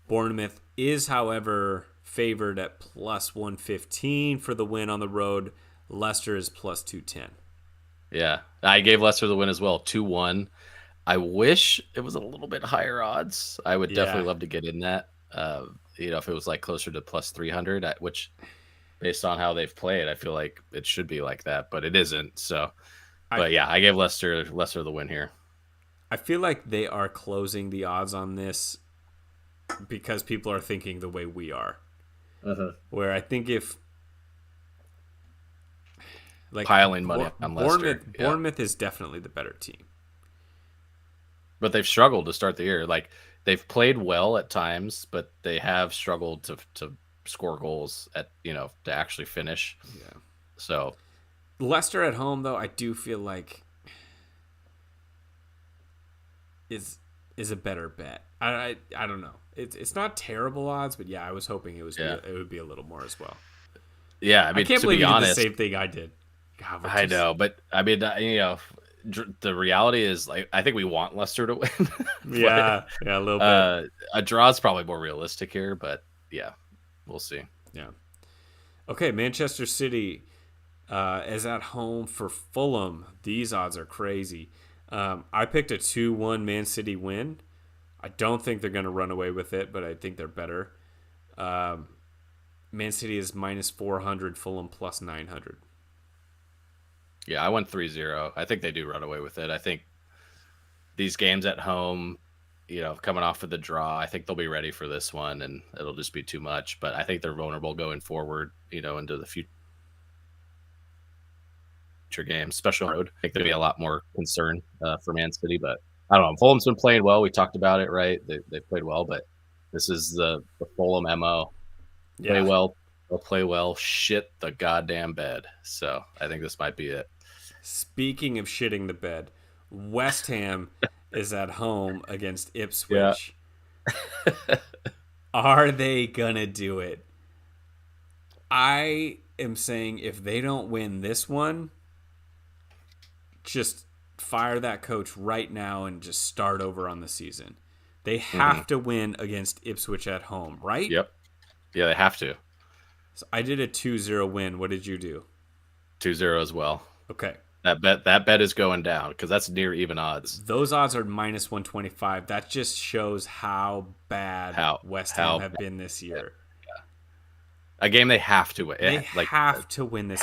S3: Bournemouth is, however, favored at plus 115 for the win on the road. Leicester is plus 210.
S4: Yeah, I gave Leicester the win as well, 2-1. I wish it was a little bit higher odds. I would definitely love to get in that. If it was like closer to plus 300, which based on how they've played, I feel like it should be like that, but it isn't. So, I gave Leicester the win here.
S3: I feel like they are closing the odds on this because people are thinking the way we are. Where I think if
S4: piling money on Leicester,
S3: Bournemouth is definitely the better team.
S4: But they've struggled to start the year. Like they've played well at times, but they have struggled to score goals to actually finish.
S3: Yeah.
S4: So
S3: Leicester at home, though, I do feel like is a better bet. I don't know. It's not terrible odds, but I was hoping it would be a little more as well.
S4: Yeah, I mean,
S3: I can't
S4: to
S3: believe
S4: be
S3: you
S4: honest,
S3: did the same thing I did. God,
S4: I know, but I mean, the reality is, like, I think we want Leicester to win.
S3: A little bit.
S4: A draw is probably more realistic here, but we'll see.
S3: Yeah. Okay, Manchester City is at home for Fulham. These odds are crazy. I picked a 2-1 Man City win. I don't think they're going to run away with it, but I think they're better. Man City is minus 400, Fulham plus 900.
S4: Yeah, I went 3-0. I think they do run away with it. I think these games at home, coming off of the draw, I think they'll be ready for this one, and it'll just be too much. But I think they're vulnerable going forward, into the future games, especially on the road. I think there'll be a lot more concern for Man City, but I don't know. Fulham's been playing well. We talked about it, right? They played well, but this is the Fulham MO. Play well, they'll play well, shit the goddamn bed. So I think this might be it.
S3: Speaking of shitting the bed, West Ham is at home against Ipswich. Yeah. Are they gonna do it? I am saying if they don't win this one, just fire that coach right now and just start over on the season. They have to win against Ipswich at home, right?
S4: Yep. Yeah, they have to.
S3: So I did a 2-0 win. What did you do?
S4: 2-0 as well.
S3: Okay.
S4: That bet is going down because that's near even odds.
S3: Those odds are minus 125. That just shows how bad West Ham have been this year.
S4: Yeah. A game they have to win.
S3: They have to win this.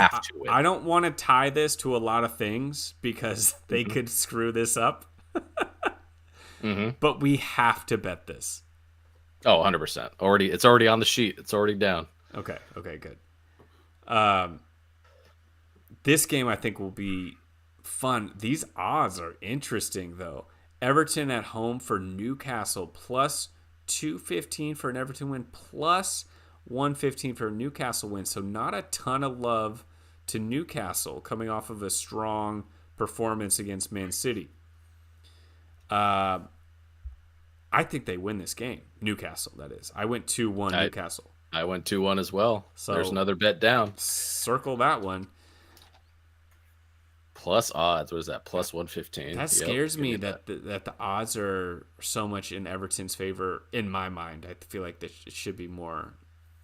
S3: I don't want to tie this to a lot of things because they could screw this up. But we have to bet this.
S4: Oh, 100%. It's already on the sheet. It's already down.
S3: Okay, good. This game I think will be fun. These odds are interesting though. Everton at home for Newcastle plus 215 for an Everton win, plus 115 for a Newcastle win. So not a ton of love to Newcastle coming off of a strong performance against Man City. I think they win this game. Newcastle, that is. I went 2-1 Newcastle.
S4: I went 2-1 as well. So there's another bet down.
S3: Circle that one.
S4: Plus odds. What is that? Plus 115.
S3: That scares me that the odds are so much in Everton's favor in my mind. I feel like it should be more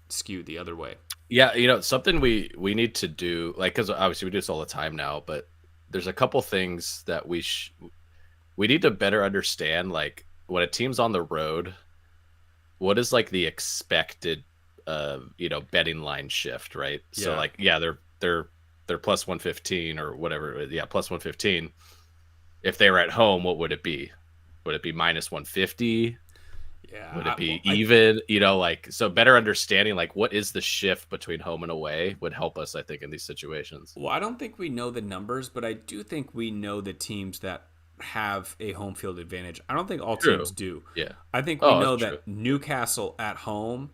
S3: skewed the other way.
S4: Yeah, something we need to do, because obviously we do this all the time now, but there's a couple things that we need to better understand, when a team's on the road, what is the expected betting line shift, right? Yeah. So they're plus 115 or whatever. Yeah, plus 115. If they were at home, what would it be? Would it be minus 150? Yeah. Would it be even? So better understanding what is the shift between home and away would help us, I think, in these situations.
S3: Well, I don't think we know the numbers, but I do think we know the teams that have a home field advantage. I don't think all teams do.
S4: Yeah.
S3: I think we know that Newcastle at home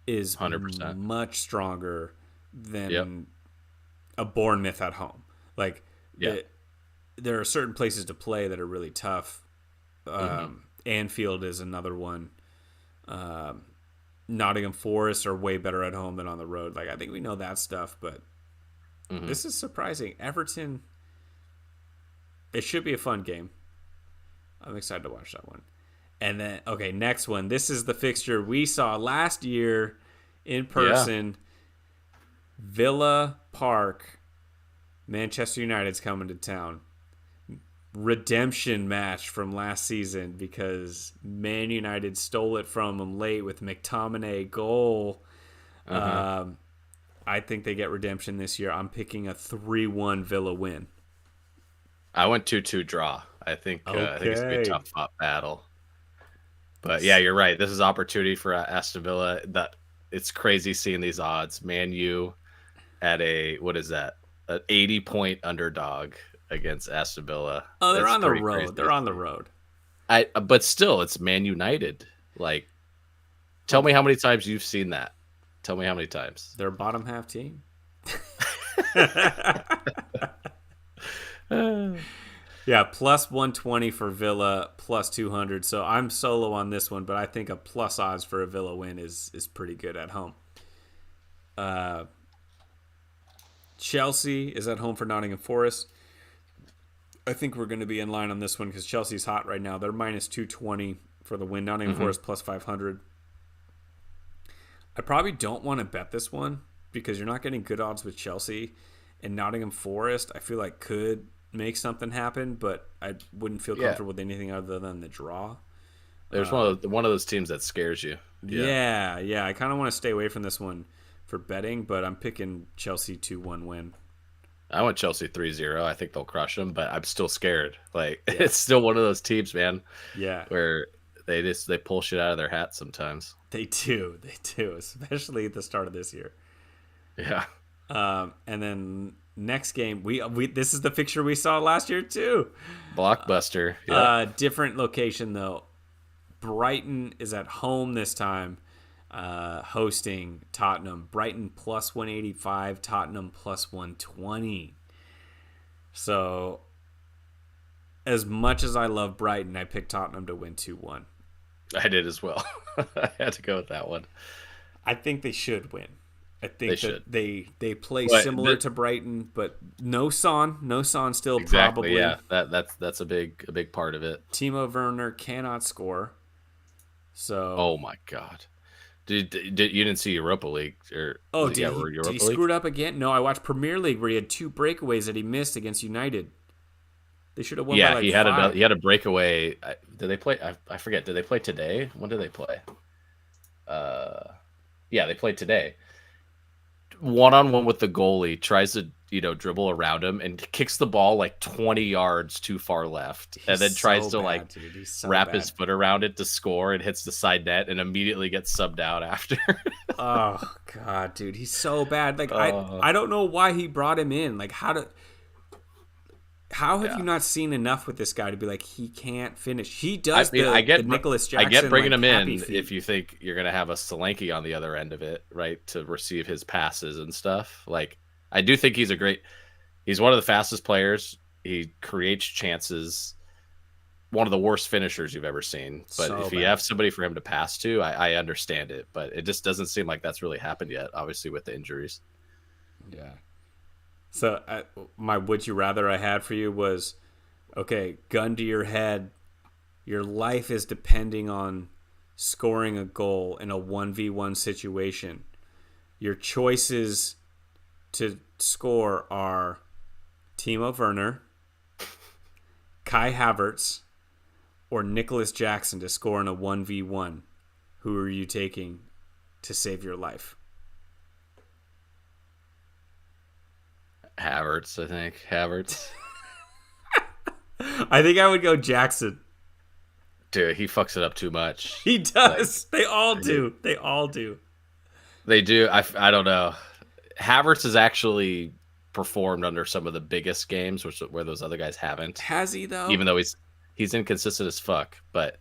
S3: is 100% much stronger than a Bournemouth at home. There are certain places to play that are really tough. Anfield is another one. Nottingham Forest are way better at home than on the road. I think we know that stuff, but this is surprising. Everton, it should be a fun game. I'm excited to watch that one. And then, next one. This is the fixture we saw last year in person. Yeah. Villa Park. Manchester United's coming to town. Redemption match from last season because Man United stole it from them late with McTominay goal. I think they get redemption this year. I'm picking a 3-1 Villa win.
S4: I went 2-2 draw. I think it's going to be a tough battle. But yeah, you're right. This is opportunity for Aston Villa. It's crazy seeing these odds. Man U at an 80-point underdog against Aston Villa.
S3: Oh, they're on the road. Crazy. They're on the road.
S4: But still, it's Man United. Tell me how many times you've seen that. Tell me how many times.
S3: They're a bottom half team. Yeah, plus 120 for Villa, plus 200. So I'm solo on this one, but I think a plus odds for a Villa win is pretty good at home. Chelsea is at home for Nottingham Forest. I think we're going to be in line on this one because Chelsea's hot right now. They're minus 220 for the win. Nottingham Forest plus 500. I probably don't want to bet this one because you're not getting good odds with Chelsea. and Nottingham Forest, I feel like could make something happen, but I wouldn't feel comfortable with anything other than the draw.
S4: There's one of those teams that scares you.
S3: Yeah. I kind of want to stay away from this one for betting, but I'm picking Chelsea 2-1 win.
S4: I went Chelsea 3-0. I think they'll crush them, but I'm still scared. Like it's still one of those teams, man.
S3: Yeah.
S4: Where they pull shit out of their hat sometimes.
S3: They do, especially at the start of this year.
S4: Yeah.
S3: And then next game, we this is the picture we saw last year too.
S4: Blockbuster. Yeah.
S3: Different location though. Brighton is at home this time, hosting Tottenham. Brighton plus 185, Tottenham plus 120. So, as much as I love Brighton, I picked Tottenham to win 2-1.
S4: I did as well. I had to go with that one.
S3: I think they should win. I think
S4: they should.
S3: They play similar to Brighton, but no Son still
S4: exactly,
S3: probably.
S4: Yeah, that's a big part of it.
S3: Timo Werner cannot score. So.
S4: Oh my God. Did you didn't see Europa League or?
S3: Did he screw it up again? No, I watched Premier League where he had 2 breakaways that he missed against United. They should have won.
S4: Yeah,
S3: by
S4: he had a breakaway. Did they play? I forget. Did they play today? When did they play? Yeah, they played today. 1-on-1 with the goalie, tries to dribble around him and kicks the ball like 20 yards too far left, and then tries to wrap his foot around it to score and hits the side net and immediately gets subbed out after.
S3: Oh God, dude, he's so bad. Like I don't know why he brought him in. Like how have you not seen enough with this guy to be like he can't finish? He does.
S4: I get
S3: Nicholas Jackson.
S4: I get bringing him in if you think you're gonna have a Solanke on the other end of it, right, to receive his passes and stuff. Like I do think he's one of the fastest players. He creates chances. One of the worst finishers you've ever seen. But if you have somebody for him to pass to, I understand it. But it just doesn't seem like that's really happened yet. Obviously with the injuries.
S3: Yeah. So my would you rather I had for you was, okay, gun to your head, your life is depending on scoring a goal in a 1v1 situation. Your choices to score are Timo Werner, Kai Havertz, or Nicholas Jackson to score in a 1v1. Who are you taking to save your life?
S4: Havertz, I think. Havertz.
S3: I think I would go Jackson.
S4: Dude, he fucks it up too much.
S3: He does. They all do. They all do.
S4: They do. I don't know. Havertz has actually performed under some of the biggest games, where those other guys haven't.
S3: Has he though?
S4: Even though he's inconsistent as fuck, but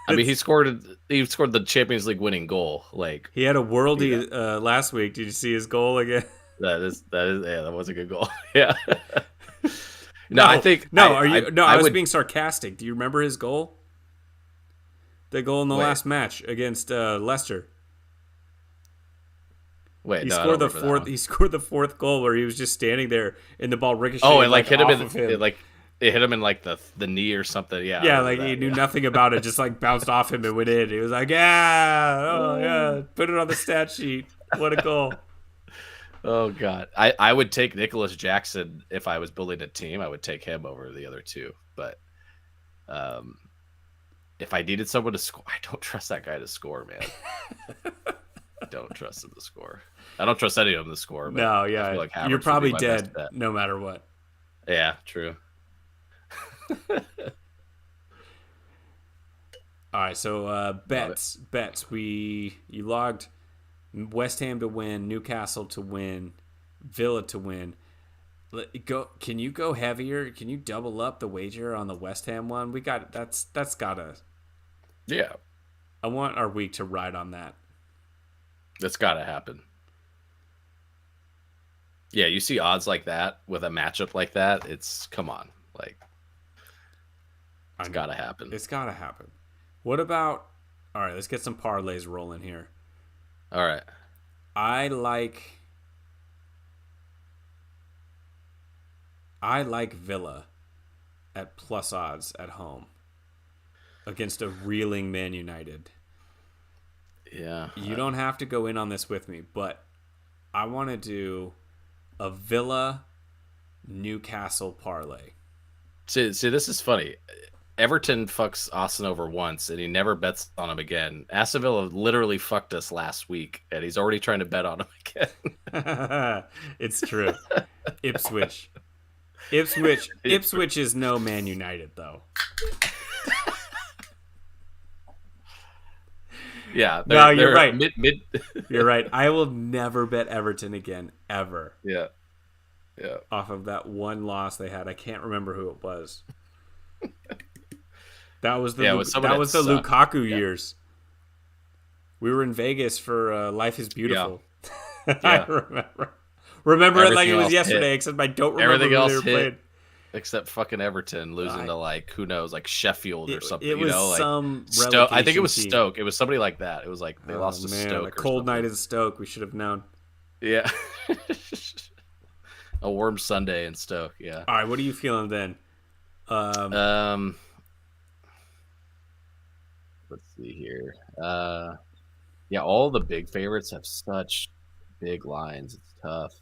S4: I mean, he scored the Champions League winning goal. Like
S3: he had a worldie last week. Did you see his goal again?
S4: That was a good goal. Yeah.
S3: I was being sarcastic. Do you remember his goal? The goal in the last match against Leicester.
S4: Wait,
S3: he scored the fourth. He scored the 4th goal where he was just standing there and the ball ricocheted.
S4: Oh, and hit him it hit him in the knee or something. Yeah.
S3: Yeah, like he knew nothing about it. Just like bounced off him and went in. He was like, yeah, put it on the stat sheet. What a goal.
S4: Oh God, I would take Nicholas Jackson if I was building a team. I would take him over the other two. But if I needed someone to score, I don't trust that guy to score, man. I don't trust him to score. I don't trust any of them to score. But
S3: no, yeah,
S4: I feel like
S3: you're probably dead no matter what.
S4: Yeah, true.
S3: All right, so bets. You logged West Ham to win, Newcastle to win, Villa to win. Can you go heavier? Can you double up the wager on the West Ham one? That's gotta.
S4: Yeah,
S3: I want our week to ride on that.
S4: That's gotta happen. Yeah, you see odds like that with a matchup like that. Come on, like it's gotta happen.
S3: It's gotta happen. What about? All right, let's get some parlays rolling here.
S4: All right.
S3: I like Villa at plus odds at home against a reeling Man United.
S4: Yeah.
S3: You don't have to go in on this with me, but I want to do a Villa Newcastle parlay.
S4: See, this is funny. Everton fucks Austin over once, and he never bets on him again. Aston Villa literally fucked us last week, and he's already trying to bet on him again.
S3: It's true. Ipswich. Ipswich is no Man United, though.
S4: Yeah.
S3: No, you're right.
S4: Mid.
S3: You're right. I will never bet Everton again, ever.
S4: Yeah.
S3: Off of that one loss they had. I can't remember who it was. That was the Lukaku years. We were in Vegas for Life is Beautiful.
S4: Yeah.
S3: I remember it like it was yesterday,
S4: hit.
S3: except I don't remember
S4: Everything
S3: who
S4: else
S3: they were playing.
S4: Except fucking Everton losing to like who knows, like Sheffield or something.
S3: It was
S4: like
S3: some
S4: Stoke. I think it was
S3: team.
S4: Stoke. It was somebody like that. It was like they lost to Stoke.
S3: A cold night in Stoke. We should have known.
S4: Yeah. A warm Sunday in Stoke. Yeah.
S3: All right. What are you feeling then?
S4: Let's see here. Yeah, all the big favorites have such big lines. It's tough.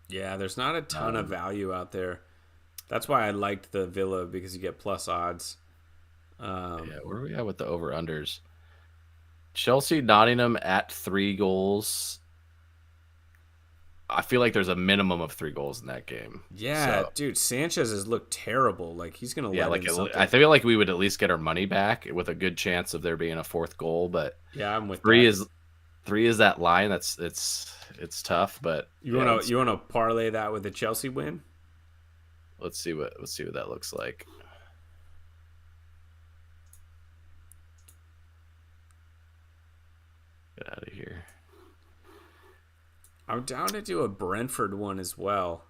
S3: Yeah, there's not a ton of value out there. That's why I liked the Villa, because you get plus odds.
S4: Yeah, where are we at with the over-unders? Chelsea, Nottingham at 3 goals. I feel like there's a minimum of 3 goals in that game.
S3: Yeah, dude, Sanchez has looked terrible. Like, he's going to let in something.
S4: I feel like we would at least get our money back with a good chance of there being a 4th goal. But
S3: yeah, I'm with
S4: 3
S3: that.
S4: 3 is that line. It's tough. But
S3: you want to parlay that with the Chelsea win?
S4: Let's see what that looks like. Get out of here.
S3: I'm down to do a Brentford one as well.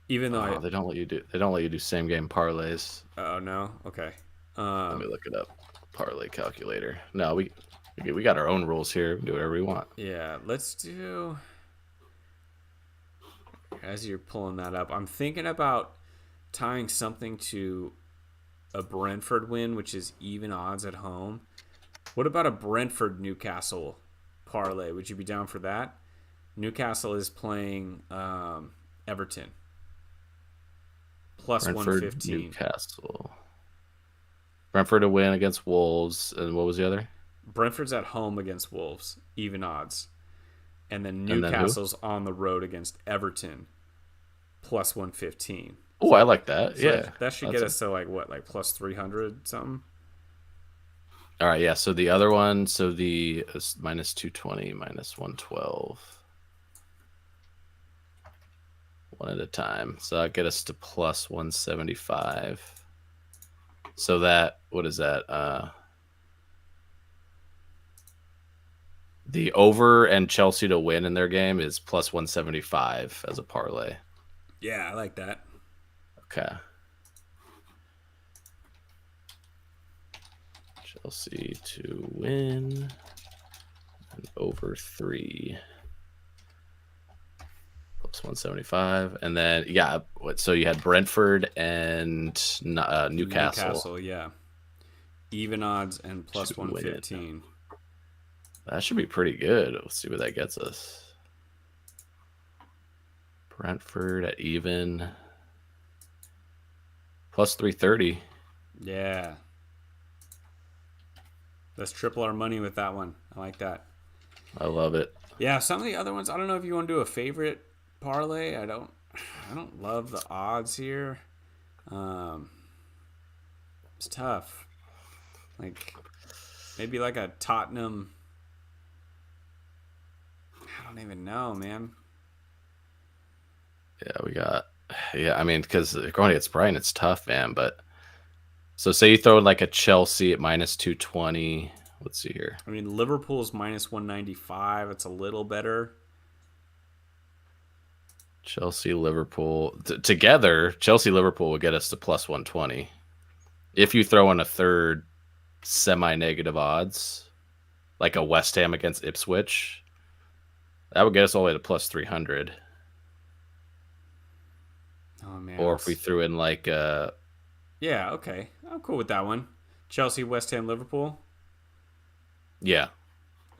S3: Even though
S4: they don't let you do same game parlays.
S3: Oh no, okay.
S4: Let me look it up. Parlay calculator. No, we got our own rules here. We can do whatever we want.
S3: Yeah, let's do. As you're pulling that up, I'm thinking about tying something to a Brentford win, which is even odds at home. What about a Brentford Newcastle parlay? Would you be down for that? Newcastle is playing Everton. Plus
S4: Brentford,
S3: 115.
S4: Newcastle. Brentford to win against Wolves, and what was the other?
S3: Brentford's at home against Wolves, even odds. And then Newcastle's on the road against Everton, plus 115.
S4: Oh, I like that.
S3: So
S4: yeah.
S3: That should get us to like plus 300 something?
S4: All right, yeah. So the other one, the minus 220, minus 112. One at a time. So that'll get us to plus 175. So that, what is that? The over and Chelsea to win in their game is plus 175 as a parlay.
S3: Yeah, I like that.
S4: Okay. Chelsea to win and over 3 plus 175. And then, yeah, so you had Brentford and Newcastle.
S3: Newcastle, yeah. Even odds and plus 115.
S4: That should be pretty good. Let's see what that gets us. Brentford at even. Plus 330.
S3: Yeah. Let's triple our money with that one. I like that.
S4: I love it.
S3: Yeah, some of the other ones, I don't know if you want to do a favorite parlay. I don't love the odds here. It's tough. Like maybe like a Tottenham. I don't even know, man.
S4: I mean, because going against Brighton, it's tough, man. But so say you throw like a Chelsea at minus 220. Let's see here.
S3: I mean, Liverpool's minus 195. It's a little better.
S4: Chelsea, Liverpool. Together, Chelsea, Liverpool will get us to plus 120. If you throw in a third semi-negative odds, like a West Ham against Ipswich, that would get us all the way to plus 300.
S3: Oh, man.
S4: Or if we threw in like
S3: yeah, okay. I'm cool with that one. Chelsea, West Ham, Liverpool.
S4: Yeah.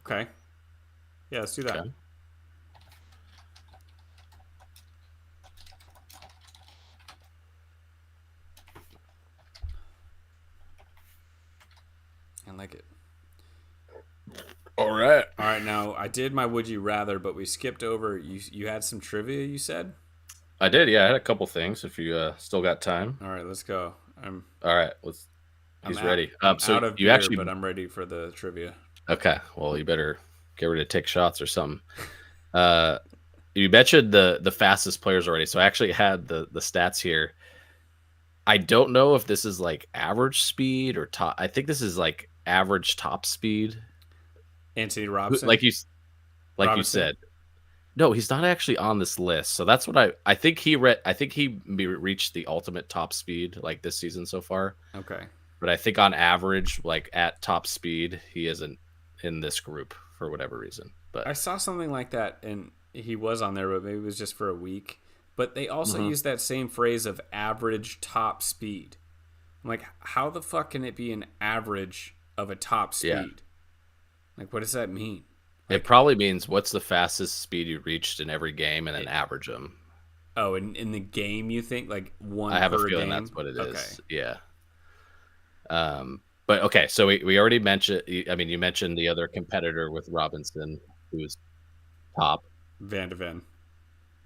S3: Okay. Yeah, let's do that. Okay. I like it.
S4: All right.
S3: All right, now I did my would you rather, but we skipped over. You had some trivia, you said?
S4: I did. Yeah, I had a couple things. If you still got time.
S3: All right, let's go.
S4: All right. He's ready.
S3: I'm
S4: So
S3: out of
S4: you
S3: beer,
S4: actually
S3: but I'm ready for the trivia.
S4: okay. Well, you better get ready to take shots or something. You mentioned the fastest players already, so I actually had the stats here. I don't know if this is like average speed or top. I think this is like average top speed.
S3: Anthony Robinson?
S4: Like you
S3: Robinson?
S4: said. No, he's not actually on this list. So that's what I think he reached the ultimate top speed like this season so far.
S3: Okay.
S4: But I think on average, like at top speed, he isn't in this group for whatever reason. But
S3: I saw something like that, and he was on there, but maybe it was just for a week. But they also used that same phrase of average top speed. I'm like, how the fuck can it be an average of a top speed?
S4: Yeah.
S3: Like, what does that mean?
S4: it probably means what's the fastest speed you reached in every game and then average them.
S3: Oh, in the game, you think like one
S4: I have
S3: per
S4: a feeling
S3: game?
S4: that's what it is.
S3: Okay.
S4: Yeah. But okay, so we already mentioned. I mean, you mentioned the other competitor with Robinson, who was top.
S3: Van de Ven.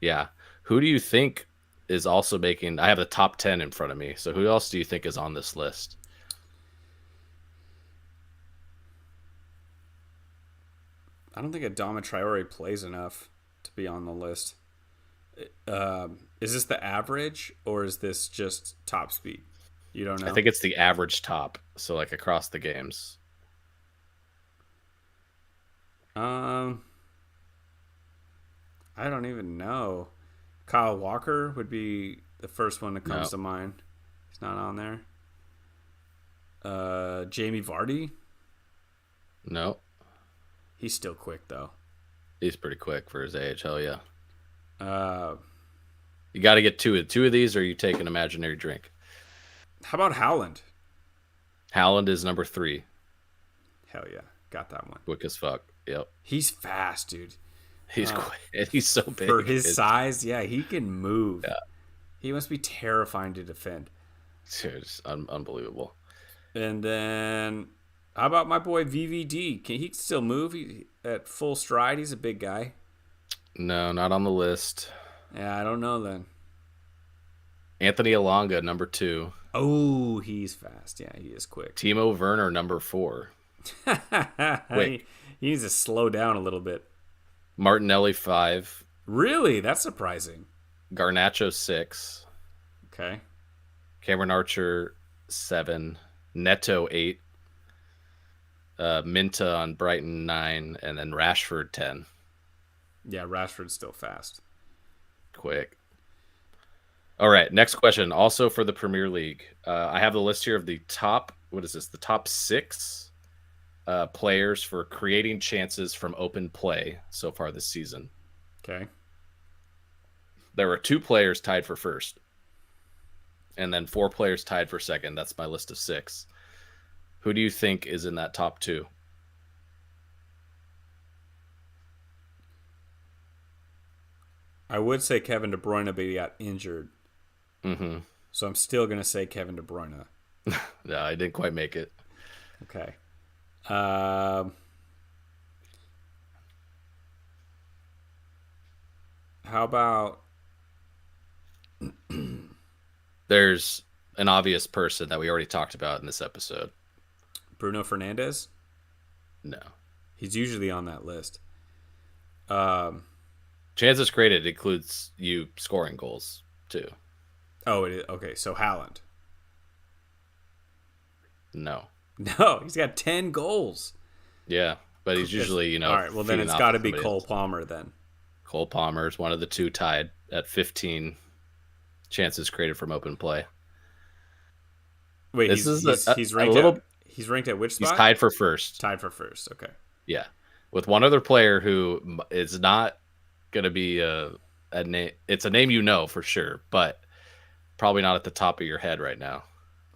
S4: Yeah. Who do you think is also making? I have the top 10 in front of me. So who else do you think is on this list?
S3: I don't think Adama Traore plays enough to be on the list. Is this the average or is this just top speed? You don't know?
S4: I think it's the average top. So like across the games.
S3: I don't even know. Kyle Walker would be the first one that comes to mind. He's not on there. Jamie Vardy.
S4: No.
S3: He's still quick though.
S4: He's pretty quick for his age. Hell yeah.
S3: How
S4: You got to get two of these, or you take an imaginary drink.
S3: about Howland?
S4: Howland is number 3.
S3: Hell yeah, got that one.
S4: Quick as fuck. Yep.
S3: He's fast, dude.
S4: He's quick. And he's so big.
S3: For his size, yeah, he can move.
S4: Yeah.
S3: He must be terrifying to defend.
S4: It's unbelievable.
S3: And then, how about my boy VVD? Can he still move? He, at full stride, he's a big guy.
S4: No, not on the list.
S3: Yeah, I don't know then.
S4: Anthony Alonga, number 2.
S3: Oh, he's fast. Yeah, he is quick.
S4: Timo Werner, number 4. Quick.
S3: He needs to slow down a little bit.
S4: Martinelli, 5.
S3: Really? That's surprising.
S4: Garnacho, 6.
S3: Okay.
S4: Cameron Archer, 7. Neto, 8. Minta on Brighton, 9. And then Rashford, 10.
S3: Yeah, Rashford's still fast.
S4: Quick. All right, next question. Also for the Premier League, I have the list here of the top. What is this? The top 6 players for creating chances from open play so far this season.
S3: Okay.
S4: There are 2 players tied for first, and then 4 players tied for second. That's my list of 6. Who do you think is in that top 2?
S3: I would say Kevin De Bruyne, but he got injured.
S4: Mm-hmm.
S3: So I'm still going to say Kevin De Bruyne.
S4: No, I didn't quite make it.
S3: Okay. How about...
S4: There's an obvious person that we already talked about in this episode.
S3: Bruno Fernandes?
S4: No.
S3: He's usually on that list.
S4: Chances created includes you scoring goals, too.
S3: Oh, it is. Okay, so Haaland.
S4: No.
S3: No, he's got 10 goals.
S4: Yeah, but he's usually,
S3: All right, well, then
S4: feeding
S3: it's
S4: off
S3: got to
S4: of
S3: be
S4: somebody
S3: Cole
S4: else.
S3: Palmer then.
S4: Cole Palmer is one of the 2 tied at 15 chances created from open play.
S3: Wait,
S4: This is
S3: he's
S4: a
S3: ranked
S4: little-
S3: he's ranked at which spot?
S4: He's tied for first.
S3: Tied for first, okay.
S4: Yeah, with one other player who is not going to be a name. It's a name you know for sure, but probably not at the top of your head right now.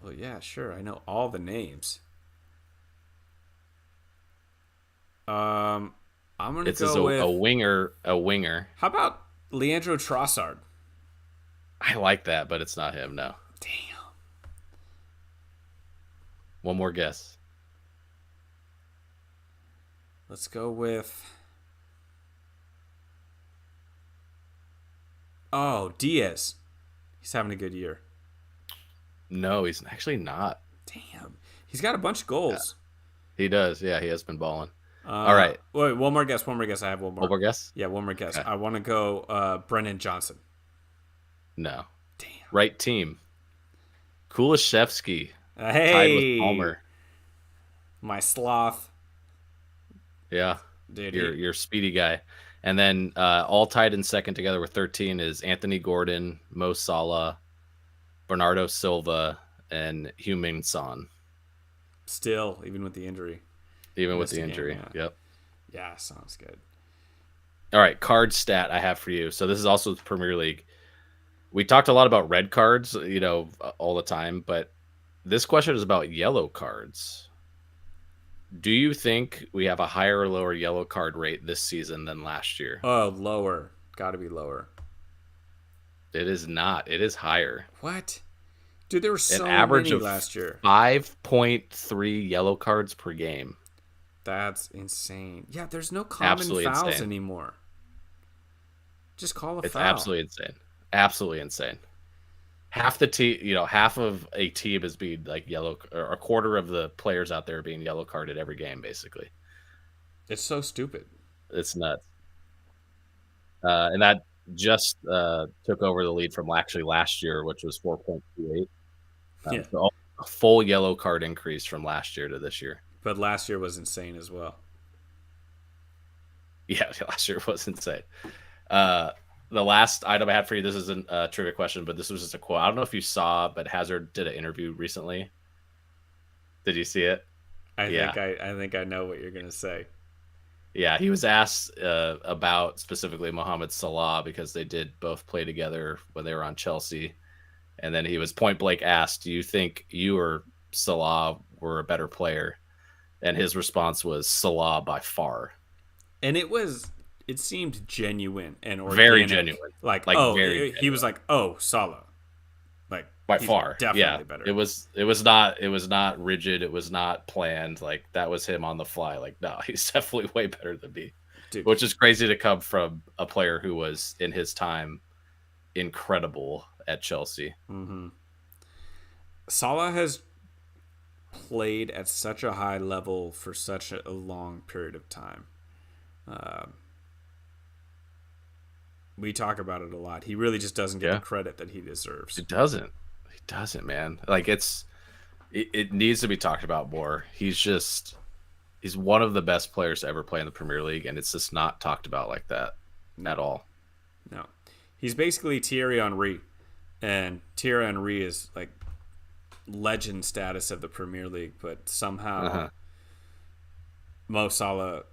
S3: Well, yeah, sure. I know all the names. I'm going to
S4: It's as
S3: go with...
S4: a winger.
S3: How about Leandro Trossard?
S4: I like that, but it's not him. No.
S3: Damn.
S4: One more guess.
S3: Let's go with. Oh, Diaz. He's having a good year.
S4: No, he's actually not.
S3: Damn. He's got a bunch of goals.
S4: He does. Yeah, he has been balling. All right.
S3: Wait, one more guess. I have one more.
S4: One more guess?
S3: Yeah, one more guess.
S4: Okay.
S3: I want to go Brennan Johnson.
S4: No.
S3: Damn.
S4: Right team. Kulishevsky.
S3: Hey.
S4: Tied with Palmer.
S3: My sloth.
S4: Yeah.
S3: Dude,
S4: Your speedy guy. And then all tied in second together with 13 is Anthony Gordon, Mo Salah, Bernardo Silva, and Heung-min Son.
S3: Still, even with the injury.
S4: Even with the injury.
S3: Game,
S4: Yep.
S3: Yeah, sounds good.
S4: All right, card stat I have for you. So this is also the Premier League. We talked a lot about red cards, all the time, but this question is about yellow cards. Do you think we have a higher or lower yellow card rate this season than last year?
S3: Oh, lower. Got to be lower.
S4: It is not. It is higher.
S3: What? Dude, there were so
S4: An average
S3: many
S4: of
S3: last year.
S4: 5.3 yellow cards per game.
S3: That's insane. Yeah, there's no common fouls
S4: insane.
S3: anymore. Just call a
S4: It's
S3: foul.
S4: absolutely insane. Absolutely insane. Half the team, half of a team is being like yellow, or a quarter of the players out there are being yellow carded every game, basically.
S3: It's so stupid.
S4: It's nuts. And that just took over the lead from actually last year, which was 4.28.
S3: Yeah.
S4: So a full yellow card increase from last year to this year.
S3: But last year was insane as well.
S4: Yeah, last year was insane. The last item I had for you, this isn't a trivia question, but this was just a quote. I don't know if you saw, but Hazard did an interview recently. Did you see it?
S3: I think I know what you're gonna say.
S4: Yeah, he was asked about specifically Mohamed Salah because they did both play together when they were on Chelsea. And then he was point blank asked, do you think you or Salah were a better player? And his response was Salah by far.
S3: And it seemed genuine and organic.
S4: Very genuine.
S3: He was like, oh, Salah. Like
S4: by far.
S3: Definitely better.
S4: It was not rigid, it was not planned. Like that was him on the fly. Like, no, he's definitely way better than me.
S3: Dude.
S4: Which is crazy to come from a player who was in his time incredible at Chelsea.
S3: Mm-hmm. Salah has played at such a high level for such a long period of time. We talk about it a lot. He really just doesn't get the credit that he deserves.
S4: He doesn't, man. Like it needs to be talked about more. He's one of the best players to ever play in the Premier League, and it's just not talked about like that at all.
S3: No. He's basically Thierry Henry, and Thierry Henry is like legend status of the Premier League, but somehow Mo Salah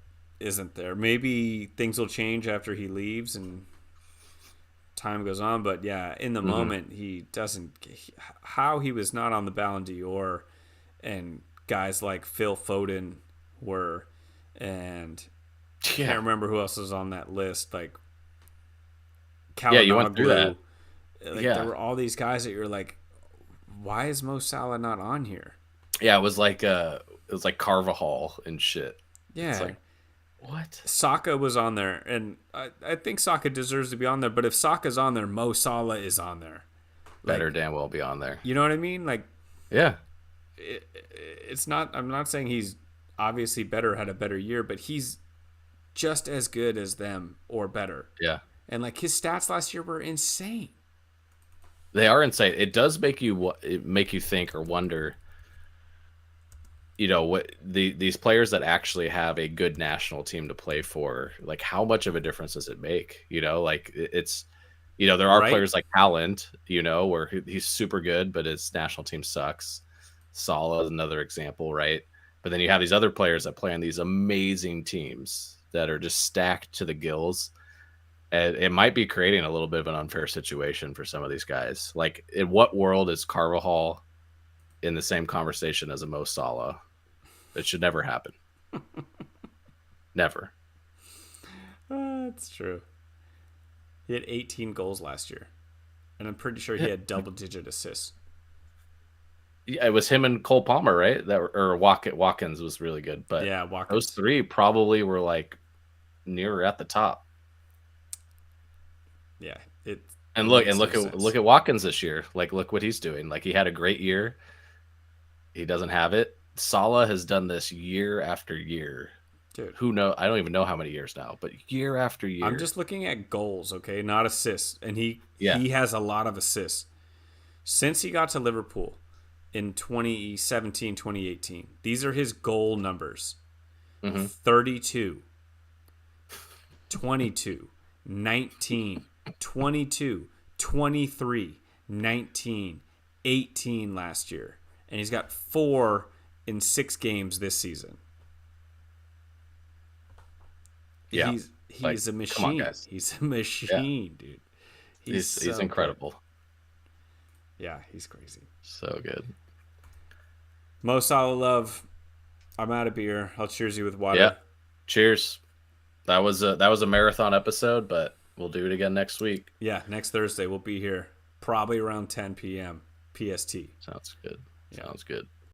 S3: isn't there. Maybe things will change after he leaves and time goes on, but yeah, in the moment he doesn't. How he was not on the Ballon d'Or, and guys like Phil Foden were, and can't remember who else was on that list. Like,
S4: you went through that.
S3: There were all these guys that you're like, why is Mo Salah not on here?
S4: Yeah, it was like Carvajal and shit.
S3: Yeah.
S4: It's like, what?
S3: Saka was on there, and I think Saka deserves to be on there, but if Saka's on there, Mo Salah is on there.
S4: Better damn well be on there.
S3: You know what I mean? Like,
S4: yeah.
S3: It's not, I'm not saying he's obviously better, had a better year, but he's just as good as them or better.
S4: Yeah.
S3: And like his stats last year were insane.
S4: They are insane. It does make you think or wonder, what these players that actually have a good national team to play for, like how much of a difference does it make? Like it's, there are players like Haaland, where he's super good, but his national team sucks. Salah is another example, right? But then you have these other players that play on these amazing teams that are just stacked to the gills. And it might be creating a little bit of an unfair situation for some of these guys. Like, in what world is Carvajal in the same conversation as a Mo Salah? It should never happen. Never.
S3: That's true. He had 18 goals last year, and I'm pretty sure he had double-digit assists.
S4: Yeah, it was him and Cole Palmer, right? Watkins was really good, but
S3: Yeah, Watkins.
S4: those three probably were like near at the top.
S3: Yeah,
S4: And look at Watkins this year. Like, look what he's doing. Like, he had a great year. He doesn't have it. Salah has done this year after year.
S3: Dude,
S4: who knows? I don't even know how many years now, but year after year.
S3: I'm just looking at goals, okay, not assists, and he has a lot of assists since he got to Liverpool in 2017, 2018. These are his goal numbers: 32, 22, 19, 22, 23, 19, 18 last year, and he's got 4 in 6 games this season.
S4: Yeah,
S3: he's a machine.
S4: Come on, guys.
S3: He's a machine, dude.
S4: He's incredible.
S3: Good. Yeah, he's crazy.
S4: So good.
S3: Mo Salah love. I'm out of beer. I'll cheers you with water.
S4: Yeah. Cheers. That was a marathon episode, but we'll do it again next week.
S3: Yeah, next Thursday we'll be here, probably around 10 p.m. PST.
S4: Sounds good.
S3: Yeah.
S4: Sounds good.